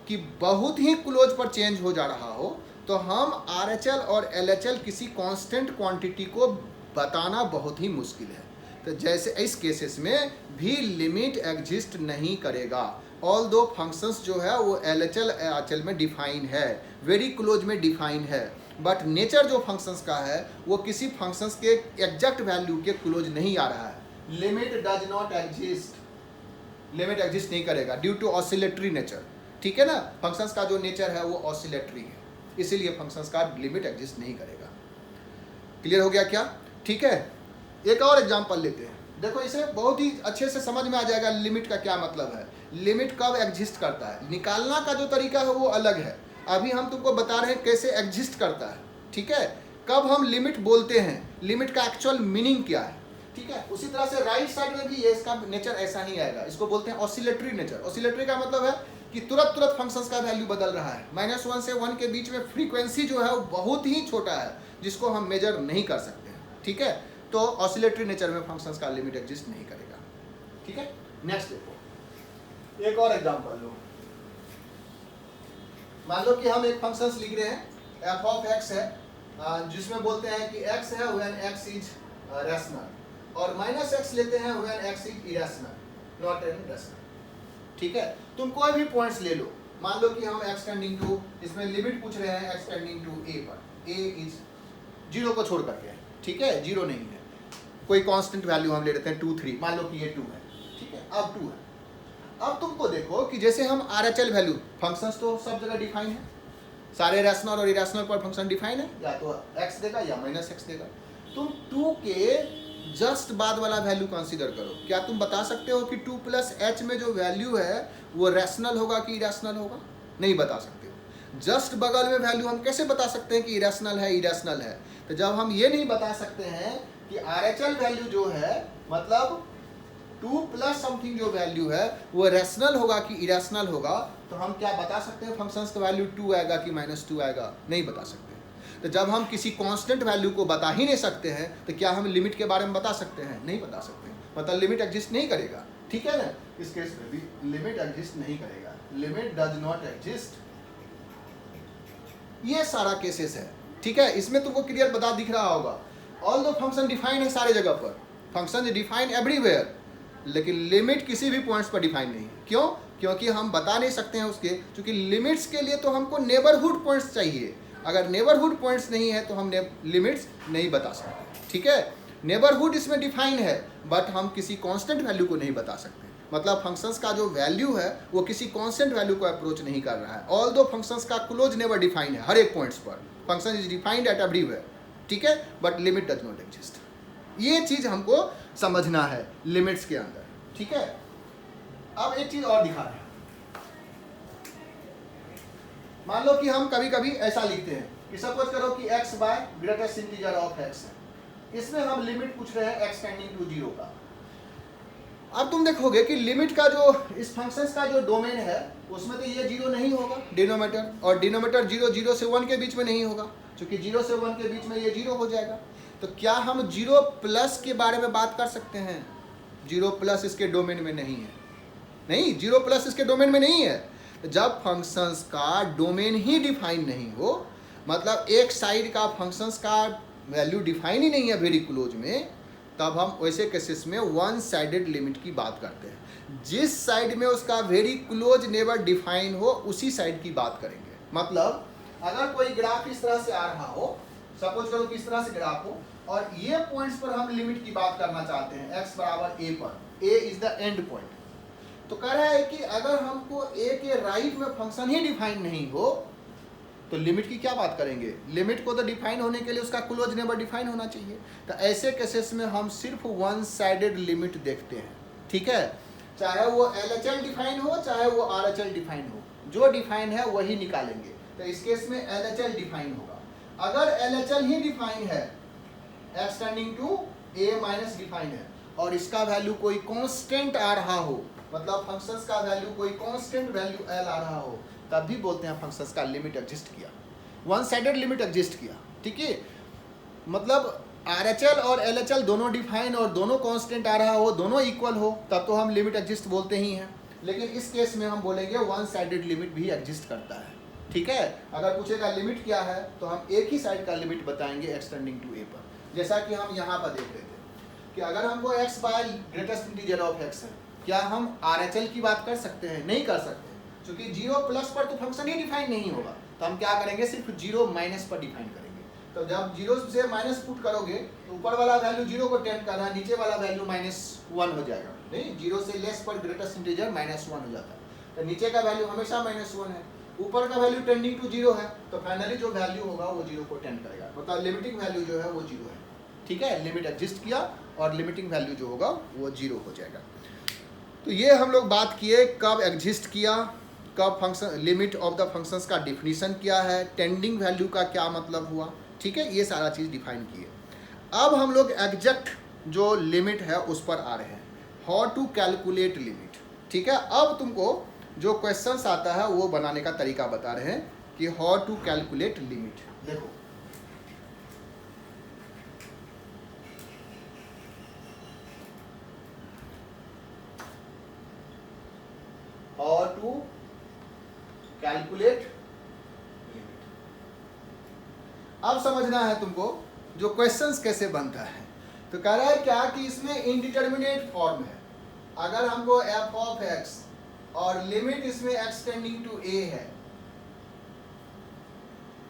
कि बहुत ही क्लोज पर चेंज हो जा रहा हो, तो हम RHL और LHL किसी कांस्टेंट क्वांटिटी को बताना बहुत ही मुश्किल है। तो जैसे इस केसेस में भी लिमिट एग्जिस्ट नहीं करेगा, ऑल दो फंक्शंस जो है वो LHL RHL में डिफाइन है, वेरी क्लोज में डिफाइन है, बट नेचर जो फंक्शंस का है वो किसी फंक्शंस के एग्जैक्ट वैल्यू के क्लोज नहीं आ रहा है। Limit does not exist, limit exist नहीं करेगा ड्यू टू ऑसिलेटरी नेचर, ठीक है ना। फंक्शंस का जो नेचर है वो ऑसिलेटरी है, इसीलिए फंक्शंस का लिमिट एग्जिस्ट नहीं करेगा। क्लियर हो गया क्या? ठीक है, एक और एग्जांपल लेते हैं। देखो, इसे बहुत ही अच्छे से समझ में आ जाएगा लिमिट का क्या मतलब है, लिमिट कब एग्जिस्ट करता है। निकालना का जो तरीका है वो अलग है, अभी हम तुमको बता रहे हैं कैसे एग्जिस्ट करता है, ठीक है। कब हम लिमिट बोलते हैं, लिमिट का एक्चुअल मीनिंग क्या है, ठीक है। उसी तरह से राइट साइड में भी ये इसका नेचर ऐसा ही आएगा, इसको बोलते हैं ऑसिलेटरी नेचर। ऑसिलेटरी का मतलब है कि तुरंत फंक्शंस का वैल्यू बदल रहा है, -1 से 1 के बीच में फ्रीक्वेंसी जो है वो बहुत ही छोटा है, जिसको हम मेजर नहीं कर सकते हैं, ठीक है। तो ऑसिलेटरी नेचर में फंक्शंस का लिमिट एग्जिस्ट नहीं करेगा, ठीक है। नेक्स्ट देखो, एक और एग्जांपल लो। मान लो कि हम एक फंक्शंस लिख रहे हैं, f ऑफ x है, जिसमें बोलते हैं कि x है व्हेन x इज रैशनल, और -x लेते हैं when x is irrational, not rational, ठीक है। तुम कोई भी पॉइंट्स ले लो, मान लो कि हम x टेंडिंग टू, इसमें लिमिट पूछ रहे हैं x टेंडिंग टू a पर, a इज 0 को छोड़ करके, ठीक है, 0 नहीं है, कोई कांस्टेंट वैल्यू हम ले लेते हैं 2 3, मान लो कि ये 2 है, ठीक है, अब 2 है। अब तुमको देखो कि जैसे हम RHL वैल्यू, फंक्शंस तो सब जगह डिफाइन है, सारे रैशनल और इरेशनल पर फंक्शन डिफाइन है, या तो x देगा या -x देगा। तुम 2 के जस्ट बाद वाला वैल्यू कंसीडर करो, क्या तुम बता सकते हो कि 2 + h में जो वैल्यू है वो रैशनल होगा कि इरेशनल होगा? नहीं बता सकते हो। जस्ट बगल में वैल्यू हम कैसे बता सकते हैं कि इरेशनल है इरेशनल है? तो जब हम ये नहीं बता सकते हैं कि RHL वैल्यू जो है, मतलब 2 + समथिंग जो वैल्यू है वो रैशनल होगा कि इरेशनल होगा, तो हम क्या बता सकते हैं फंक्शंस का वैल्यू 2 आएगा कि -2 आएगा? नहीं बता सकते। तो जब हम किसी कांस्टेंट वैल्यू को बता ही नहीं सकते हैं तो क्या हम लिमिट के बारे में बता सकते हैं? नहीं बता सकते, मतलब लिमिट एग्जिस्ट नहीं करेगा, ठीक है ना। इस केस में भी लिमिट एग्जिस्ट नहीं करेगा, लिमिट डज नॉट एग्जिस्ट। ये सारा केसेस है, ठीक है। इसमें तुमको क्लियर बता दिख रहा होगा, ऑल दो फंक्शन डिफाइन है सारे जगह पर, फंक्शन डिफाइन एवरीवेयर, लेकिन लिमिट किसी भी पॉइंट्स पर डिफाइन नहीं है। क्यों? क्योंकि हम बता नहीं सकते हैं उसके, क्योंकि लिमिट्स के लिए तो हमको नेबरहुड पॉइंट्स चाहिए, अगर नेबरहुड पॉइंट्स नहीं है तो हम लिमिट्स नहीं बता सकते, ठीक है। नेबरहुड इसमें डिफाइन है, बट हम किसी कांस्टेंट वैल्यू को नहीं बता सकते, मतलब फंक्शंस का जो वैल्यू है वो किसी कांस्टेंट वैल्यू को अप्रोच नहीं कर रहा है। ऑल दो फंक्शंस का क्लोज नेवर डिफाइन है, हर एक पॉइंट्स पर function is defined at everywhere, ठीक है, but limit does not exist. ये चीज हमको समझना है लिमिट्स के अंदर, ठीक है। अब एक चीज और दिखा रहे हैं, मान लो कि हम कभी कभी ऐसा लिखते हैं कि सपोज करो कि x by greatest integer of x है, इसमें हम लिमिट पूछ रहे हैं x टेंडिंग टू 0 का। अब तुम देखोगे कि लिमिट का जो इस फंक्शंस का जो डोमेन है उसमें तो ये 0 नहीं होगा डिनोमिनेटर, और डिनोमिनेटर 0 से 1 के बीच में नहीं होगा, क्योंकि 0 से 1 के बीच में ये 0 हो जाएगा। तो क्या हम 0 प्लस के बारे में बात कर सकते हैं? 0 प्लस इसके डोमेन में नहीं है, नहीं, 0 प्लस इसके डोमेन में नहीं है। जब फंक्शंस का डोमेन ही डिफाइन नहीं हो, मतलब एक साइड का फंक्शंस का वैल्यू डिफाइन ही नहीं है वेरी क्लोज में, तब हम वैसे केसेस में वन साइडेड लिमिट की बात करते हैं। जिस साइड में उसका वेरी क्लोज नेबर डिफाइन हो उसी साइड की बात करेंगे। मतलब अगर कोई ग्राफ इस तरह से आ रहा हो, सपोज करो कि इस तरह से ग्राफ हो, और ये पॉइंट्स पर हम लिमिट की बात करना चाहते हैं x बराबर a पर, a is the end point, तो कह रहा है कि अगर हमको a के राइट में फंक्शन ही डिफाइन नहीं हो तो लिमिट की क्या बात करेंगे? लिमिट को तो डिफाइन होने के लिए उसका क्लोज नेबर डिफाइन होना चाहिए। तो ऐसे केसेस में हम सिर्फ वन साइडेड लिमिट देखते हैं, ठीक है, चाहे वो LHL डिफाइन हो चाहे वो RHL डिफाइन हो, जो डिफाइन है वही निकालेंगे। तो इस केस में LHL डिफाइन होगा। अगर LHL ही डिफाइन है, x tending to a minus define है, और इसका वैल्यू कोई कांस्टेंट आ रहा हो, मतलब फंक्शंस का वैल्यू कोई कांस्टेंट वैल्यू l आ रहा हो, तब भी बोलते हैं फंक्शंस का लिमिट एग्जिस्ट किया, वन साइडेड लिमिट एग्जिस्ट किया, ठीक है। मतलब RHL और LHL दोनों डिफाइन और दोनों कांस्टेंट आ रहा हो, दोनों इक्वल हो, तब तो हम लिमिट एग्जिस्ट बोलते ही हैं। लेकिन इस केस में हम बोलेंगे वन साइडेड लिमिट भी एग्जिस्ट करता है, ठीक है। अगर पूछेगा लिमिट क्या है तो हम एक ही साइड का लिमिट बताएंगे x टेंडिंग टू a पर, जैसा कि हम यहाँ पर देख रहे थे कि अगर हमको x by greatest integer of x है, क्या हम RHL की बात कर सकते हैं? नहीं कर सकते, क्योंकि 0 प्लस पर तो फंक्शन ही डिफाइन नहीं होगा। तो हम क्या करेंगे? सिर्फ 0 माइनस पर डिफाइन करेंगे। तो जब 0 से माइनस पुट करोगे तो ऊपर वाला वैल्यू 0 को टेंड कर रहा है, नीचे वाला वैल्यू -1 हो जाएगा। नहीं, 0 से लेस पर ग्रेटेस्ट इंटीजर -1 हो जाता है, तो नीचे का वैल्यू हमेशा -1 है, ऊपर का वैल्यू टेंडिंग टू 0 है, तो फाइनली जो वैल्यू होगा वो 0 को टेंड करेगा, मतलब लिमिटिंग वैल्यू जो है वो 0 है, ठीक है। लिमिट एग्जिस्ट किया और लिमिटिंग वैल्यू जो होगा वो 0 हो जाएगा। तो ये हम लोग बात किए कब एग्जिस्ट किया, कब function limit of the functions का डिफिनीशन क्या है, टेंडिंग वैल्यू का क्या मतलब हुआ, ठीक है, ये सारा चीज़ डिफाइन किए। अब हम लोग एग्जैक्ट जो लिमिट है उस पर आ रहे हैं, हाउ टू कैलकुलेट लिमिट, ठीक है। अब तुमको जो क्वेश्चंस आता है वो बनाने का तरीका बता रहे हैं कि हाउ टू कैलकुलेट लिमिट। देखो हाउ टू कैलकुलेट लिमिट। अब समझना है तुमको जो क्वेश्चंस कैसे बनता है। तो कह रहा है क्या कि इसमें इनडिटर्मिनेट फॉर्म है। अगर हमको f ऑफ x और लिमिट इसमें x टेंडिंग टू a है,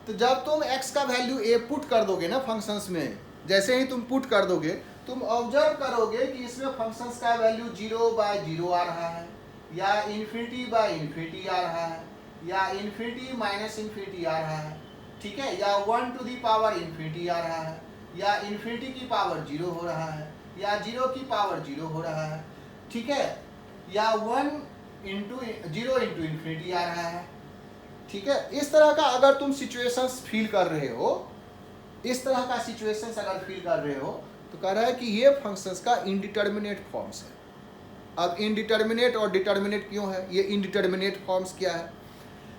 तो जब तुम x का वैल्यू a पुट कर दोगे ना फंक्शंस में, जैसे ही तुम पुट कर दोगे तुम ऑब्जर्व करोगे कि इसमें फंक्शंस का वैल्यू 0/0 आ रहा है, या ∞/∞ आ रहा है, या ∞ माइनस ∞ आ रहा है, ठीक है, या 1 टू दी पावर ∞ आ रहा है, या ∞ की पावर 0 हो रहा है, या 0 की पावर 0 हो रहा है, ठीक है, या 1 इंटू 0 इंटू ∞ आ रहा है, ठीक है। इस तरह का अगर तुम सिचुएशंस फील कर रहे हो, इस तरह का सिचुएशंस अगर फील कर रहे हो, तो कह रहा है कि ये फंक्शंस का इनडिटर्मिनेट फॉर्म्स है। अब इनडिटर्मिनेट और डिटर्मिनेट क्यों है? ये इनडिटर्मिनेट फॉर्म्स क्या है?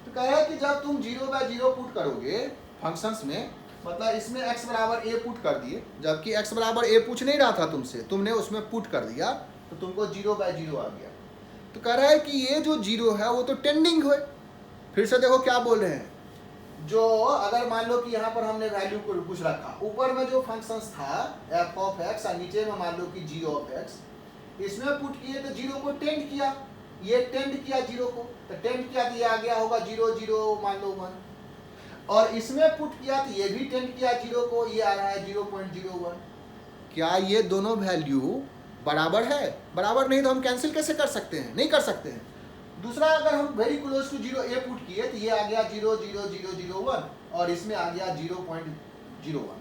तो कह रहा है कि जब तुम 0/0 पुट करोगे फंक्शंस में, मतलब इसमें x बराबर a पुट कर दिए, जबकि x बराबर a पूछ नहीं रहा था तुमसे, तुमने उसमें पुट कर दिया तो तुमको 0/0 आ गया। तो कह रहा है कि ये जो 0 है वो तो टेंडिंग है। फिर से देखो क्या बोल रहे हैं, जो अगर मान लो कि यहाँ पर हमने वैल्यू को कुछ रखा, ऊपर में जो फंक्शंस था f ऑफ x और नीचे में मान लो कि g ऑफ x, इसमें पुट किए तो 0 को टेंड किया, ये टेंड किया 0 को, तो टेंड किया तो ये आ गया होगा 0 0 मान लो 1, और इसमें पुट किया तो ये भी टेंड किया 0 को, ये आ रहा है 0.01। क्या ये दोनों वैल्यू बराबर है, बराबर नहीं तो हम कैंसिल कैसे कर सकते हैं, नहीं कर सकते हैं। दूसरा, अगर हम very close to 0 a put किए तो ये आ गया 0.0001 और इसमें आ गया 0.01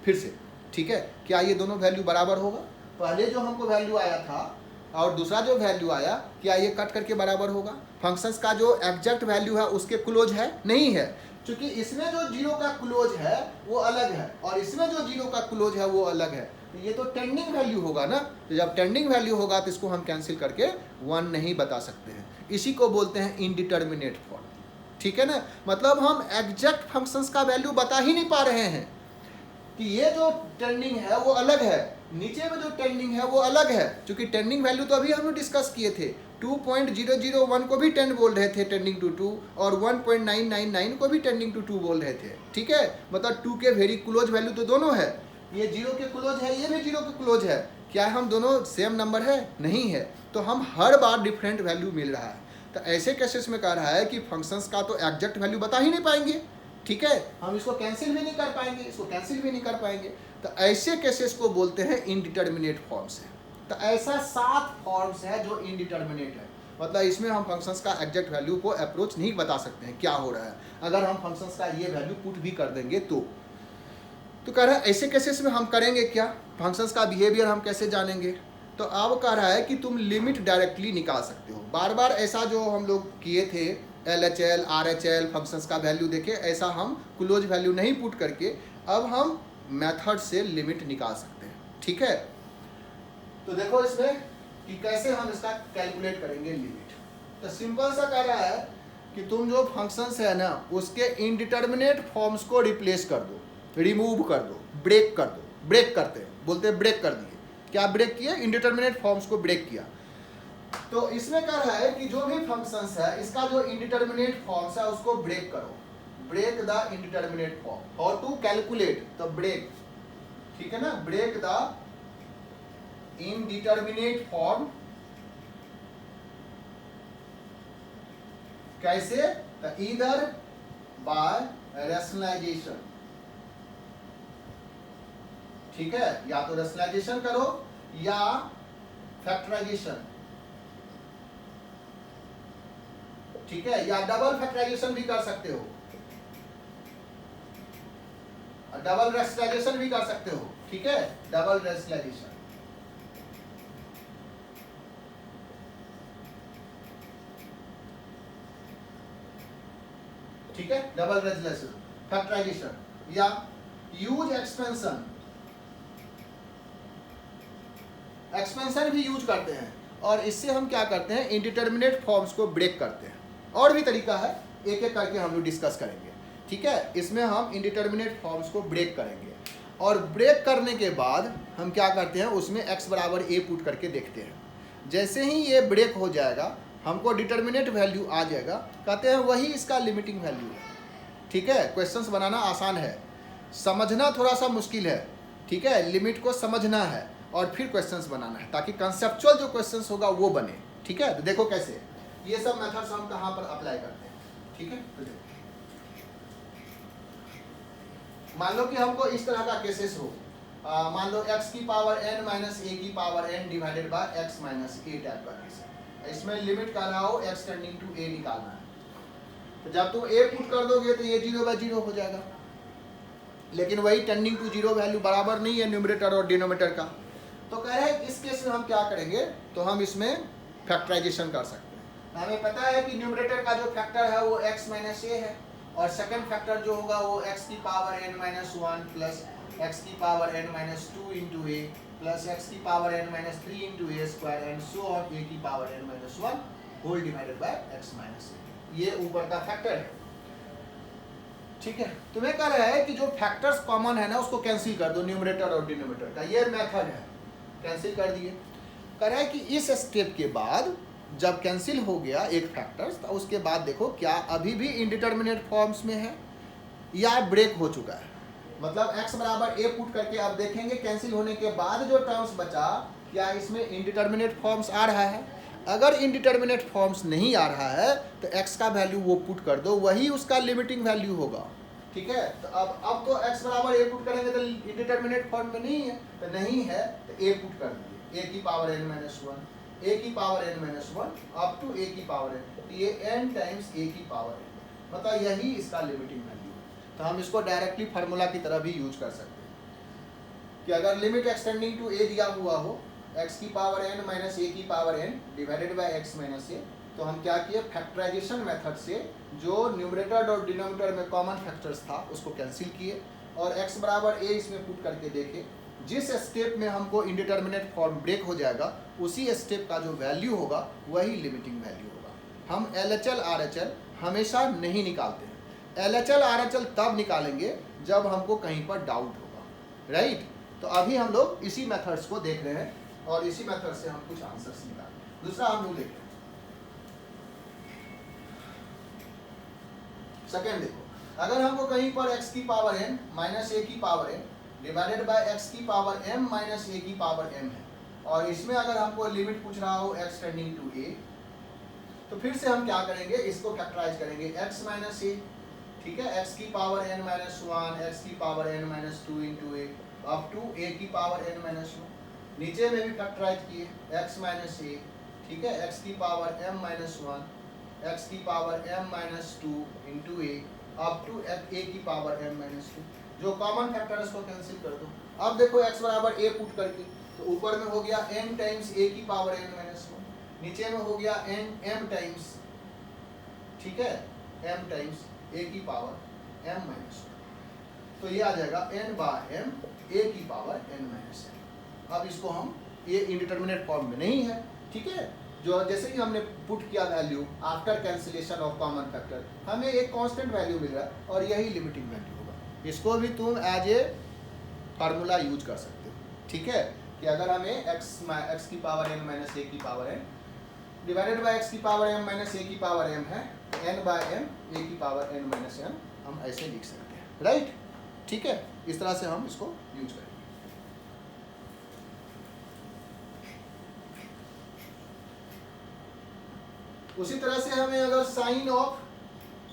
फिर से, ठीक है। क्या ये दोनों वैल्यू बराबर होगा? पहले जो हमको वैल्यू आया था और दूसरा जो वैल्यू आया, क्या ये कट करके बराबर होगा? फंक्शंस का जो एग्जैक्ट वैल्यू है उसके क्लोज है? नहीं है, क्योंकि इसमें जो 0 का क्लोज है वो अलग है और इसमें जो 0 का क्लोज है वो अलग है। तो ये तो टेंडिंग वैल्यू होगा ना, तो जब टेंडिंग वैल्यू होगा तो इसको हम कैंसिल करके 1 नहीं बता सकते हैं। इसी को बोलते हैं इनडिटर्मिनेट फॉर्म, ठीक है ना। मतलब हम एग्जैक्ट फंक्शंस का वैल्यू बता ही नहीं पा रहे हैं कि ये जो टेंडिंग है वो अलग है, नीचे में जो टेंडिंग है वो अलग है, क्योंकि टेंडिंग वैल्यू तो अभी हम लोग डिस्कस किए थे। 2.001 को भी 10 बोल रहे थे टेंडिंग टू 2 और 1.999 को भी टेंडिंग टू 2 बोल रहे थे, ठीक है। मतलब 2 के वेरी क्लोज वैल्यू तो दोनों है, ये 0 के क्लोज है, ये भी 0 के क्लोज है। क्या हम दोनों सेम नंबर है? नहीं है, तो हम हर बार डिफरेंट वैल्यू मिल रहा है। तो ऐसे केसेस में कह रहा है कि फंक्शंस का तो एग्जैक्ट वैल्यू बता ही नहीं पाएंगे, ठीक है। हम इसको कैंसिल भी नहीं कर पाएंगे, इसको कैंसिल भी नहीं कर पाएंगे। तो ऐसे केसेस को बोलते हैं इनडिटर्मिनेट फॉर्म्स है। तो ऐसा 7 फॉर्म्स है जो इनडिटर्मिनेट है, मतलब इसमें हम फंक्शंस का एग्जैक्ट वैल्यू को अप्रोच नहीं बता सकते हैं क्या हो रहा है। अगर हम फंक्शंस का ये वैल्यू पुट भी कर देंगे तो कह रहा है ऐसे केसेस में हम करेंगे क्या, फंक्शंस का बिहेवियर हम कैसे जानेंगे। तो अब कह रहा है कि तुम लिमिट डायरेक्टली निकाल सकते हो। बार बार ऐसा जो हम लोग किए थे LHL RHL फंक्शंस का वैल्यू देखे, ऐसा हम क्लोज वैल्यू नहीं पुट करके अब हम मेथड से लिमिट निकाल सकते हैं, ठीक है। तो देखो इसमें कि कैसे हम इसका कैलकुलेट करेंगे लिमिट। तो सिंपल सा कह रहा है कि तुम जो फंक्शंस है ना उसके इनडिटर्मिनेट फॉर्म्स को रिप्लेस कर दो, रिमूव कर दो, ब्रेक कर दो। ब्रेक करते हैं, बोलते हैं ब्रेक कर दिए। क्या ब्रेक किए? इनडिटर्मिनेट फॉर्म्स को ब्रेक किया। तो इसमें कह रहा है कि जो भी फंक्शंस है इसका जो इनडिटर्मिनेट फॉर्म्स है उसको ब्रेक करो, break the indeterminate form. How to calculate? तो ब्रेक, ठीक है ना, ब्रेक द इनडिटर्मिनेट फॉर्म। कैसे? ईदर बाय रैशनलाइजेशन, ठीक है, या तो रैशनलाइजेशन करो या फैक्टराइजेशन, ठीक है, या डबल फैक्टराइजेशन भी कर सकते हो, डबल रैशनलाइजेशन भी कर सकते हो, ठीक है, डबल रैशनलाइजेशन। ठीक है, डबल रैशनलाइजेशन, फैक्टराइजेशन या यूज एक्सपेंशन। एक्सपेंशन भी यूज करते हैं और इससे हम क्या करते हैं, इंडिटर्मिनेट फॉर्म्स को ब्रेक करते हैं। और भी तरीका है, एक एक करके हम लोग डिस्कस करेंगे, ठीक है। इसमें हम इंडिटर्मिनेट फॉर्म्स को ब्रेक करेंगे और ब्रेक करने के बाद हम क्या करते हैं, उसमें x बराबर a पुट करके देखते हैं। जैसे ही ये ब्रेक हो जाएगा हमको डिटर्मिनेट वैल्यू आ जाएगा, कहते हैं वही इसका लिमिटिंग वैल्यू है, ठीक है। क्वेश्चंस बनाना आसान है, समझना थोड़ा सा मुश्किल है, ठीक है। लिमिट को समझना है और फिर क्वेश्चंस बनाना है ताकि कंसेप्चुअल जो क्वेश्चंस होगा वो बने, ठीक है। तो देखो कैसे ये सब मेथड्स हम कहाँ पर अप्लाई करते हैं, ठीक है। तो देखो, मान लो कि हमको इस तरह का केसेस हो, मान लो x की पावर n माइनस a की power n divided by x minus a type का केस है। इसमें लिमिट का रहा हो x टेंडिंग टू a निकालना है। तो जब तुम a पुट कर दोगे तो ये 0/0 हो जाएगा, लेकिन वही टेंडिंग टू 0 वैल्यू बराबर नहीं है न्यूमरेटर और डिनोमिनेटर का। तो कह रहे हैं इस केस में हम क्या करेंगे, तो हम इसमें फैक्टराइजेशन कर सकते हैं। हमें पता है कि न्यूमरेटर का जो फैक्टर है वो x माइनस a है और सेकंड फैक्टर जो होगा वो x की power n minus 1 plus x की power n minus 2 into a plus x की power n minus 3 into a square and so on a की power n minus 1 whole divided by x minus a। ये ऊपर का फैक्टर है, ठीक है। तुम्हें कह रहा है कि जो फैक्टर्स कॉमन है ना उसको कैंसिल कर दो, न्यूमरेटर और डिनोमिनेटर का। ये मेथड है, कैंसिल कर दिए। कह रहा है कि इस स्टेप के बाद जब कैंसिल हो गया एक फैक्टर्स, तो उसके बाद देखो क्या अभी भी इनडिटर्मिनेट फॉर्म्स में है या ब्रेक हो चुका है। मतलब x बराबर a पुट करके अब देखेंगे कैंसिल होने के बाद जो टर्म्स बचा क्या इसमें इनडिटर्मिनेट फॉर्म्स आ रहा है। अगर इनडिटर्मिनेट फॉर्म्स नहीं आ रहा है तो x का वैल्यू वो पुट कर दो, वही उसका लिमिटिंग वैल्यू होगा, ठीक है। तो अब तो x बराबर a पुट करेंगे तो इनडिटर्मिनेट फॉर्म में नहीं है, तो नहीं है तो a पुट कर दिए। ए की पावर n माइनस 1, ए की power n minus 1 up to a की पावर n, तो ये n टाइम्स ए की पावर n, मतलब यही इसका लिमिटिंग वैल्यू है। तो हम इसको डायरेक्टली फार्मूला की तरह भी यूज कर सकते हैं कि अगर लिमिट एक्सटेंडिंग टू ए दिया हुआ हो x की पावर n माइनस ए की power n divided by x minus a, तो हम क्या किए, फैक्टराइजेशन मेथड से जो न्यूमरेटर और डिनोमिनेटर में कॉमन फैक्टर्स था उसको कैंसिल किए और x बराबर a इसमें पुट करके देखे, जिस स्टेप में हमको इंडिटरमिनेट फॉर्म ब्रेक हो जाएगा उसी स्टेप का जो वैल्यू होगा वही लिमिटिंग वैल्यू होगा। हम LHL RHL हमेशा नहीं निकालते हैं, LHL RHL तब निकालेंगे जब हमको कहीं पर डाउट होगा, राइट। तो अभी हम लोग इसी मेथड्स को देख रहे हैं और इसी मेथड से हम कुछ आंसर्स निकालें। दूसरा हम लोग देखते हैं, सेकेंड देखो, अगर हमको कहीं पर x की पावर n माइनस ए की power n divided by x की पावर m माइनस ए की पावर m है और इसमें अगर हमको लिमिट पूछ रहा हो x टेंडिंग टू a, तो फिर से हम क्या करेंगे, इसको फैक्टराइज करेंगे x माइनस ए, ठीक है, x की पावर n माइनस 1, x की power n minus 2 into a up to a की पावर n माइनस 1, नीचे में भी फैक्टराइज किए x माइनस ए, ठीक है, x की पावर m माइनस 1, x की power m minus 2 into a up to a की पावर m माइनस 2, जो कॉमन फैक्टर है उसको कैंसिल कर दो। अब देखो x बराबर a पुट करके, तो ऊपर में हो गया n टाइम्स a की पावर n माइनस 1, नीचे में हो गया n m टाइम्स, ठीक है, m टाइम्स a की पावर m माइनस 1, तो ये आ जाएगा n बाय m a की पावर n माइनस 1। अब इसको हम, ये इंडिटरमिनेट फॉर्म में नहीं है, ठीक है, जो जैसे ही हमने पुट किया value after cancellation of common factor हमें एक कांस्टेंट वैल्यू मिल रहा है और यही लिमिटिंग वैल्यू होगा। इसको भी तुम एज ए फार्मूला यूज कर सकते हो, ठीक है, कि अगर हमें x की पावर n माइनस ए की power n divided by x की पावर m माइनस ए की पावर m है, n बाय m ए की पावर n माइनस m हम ऐसे लिख सकते हैं, राइट, ठीक है, इस तरह से हम इसको यूज करेंगे। उसी तरह से हमें अगर sine of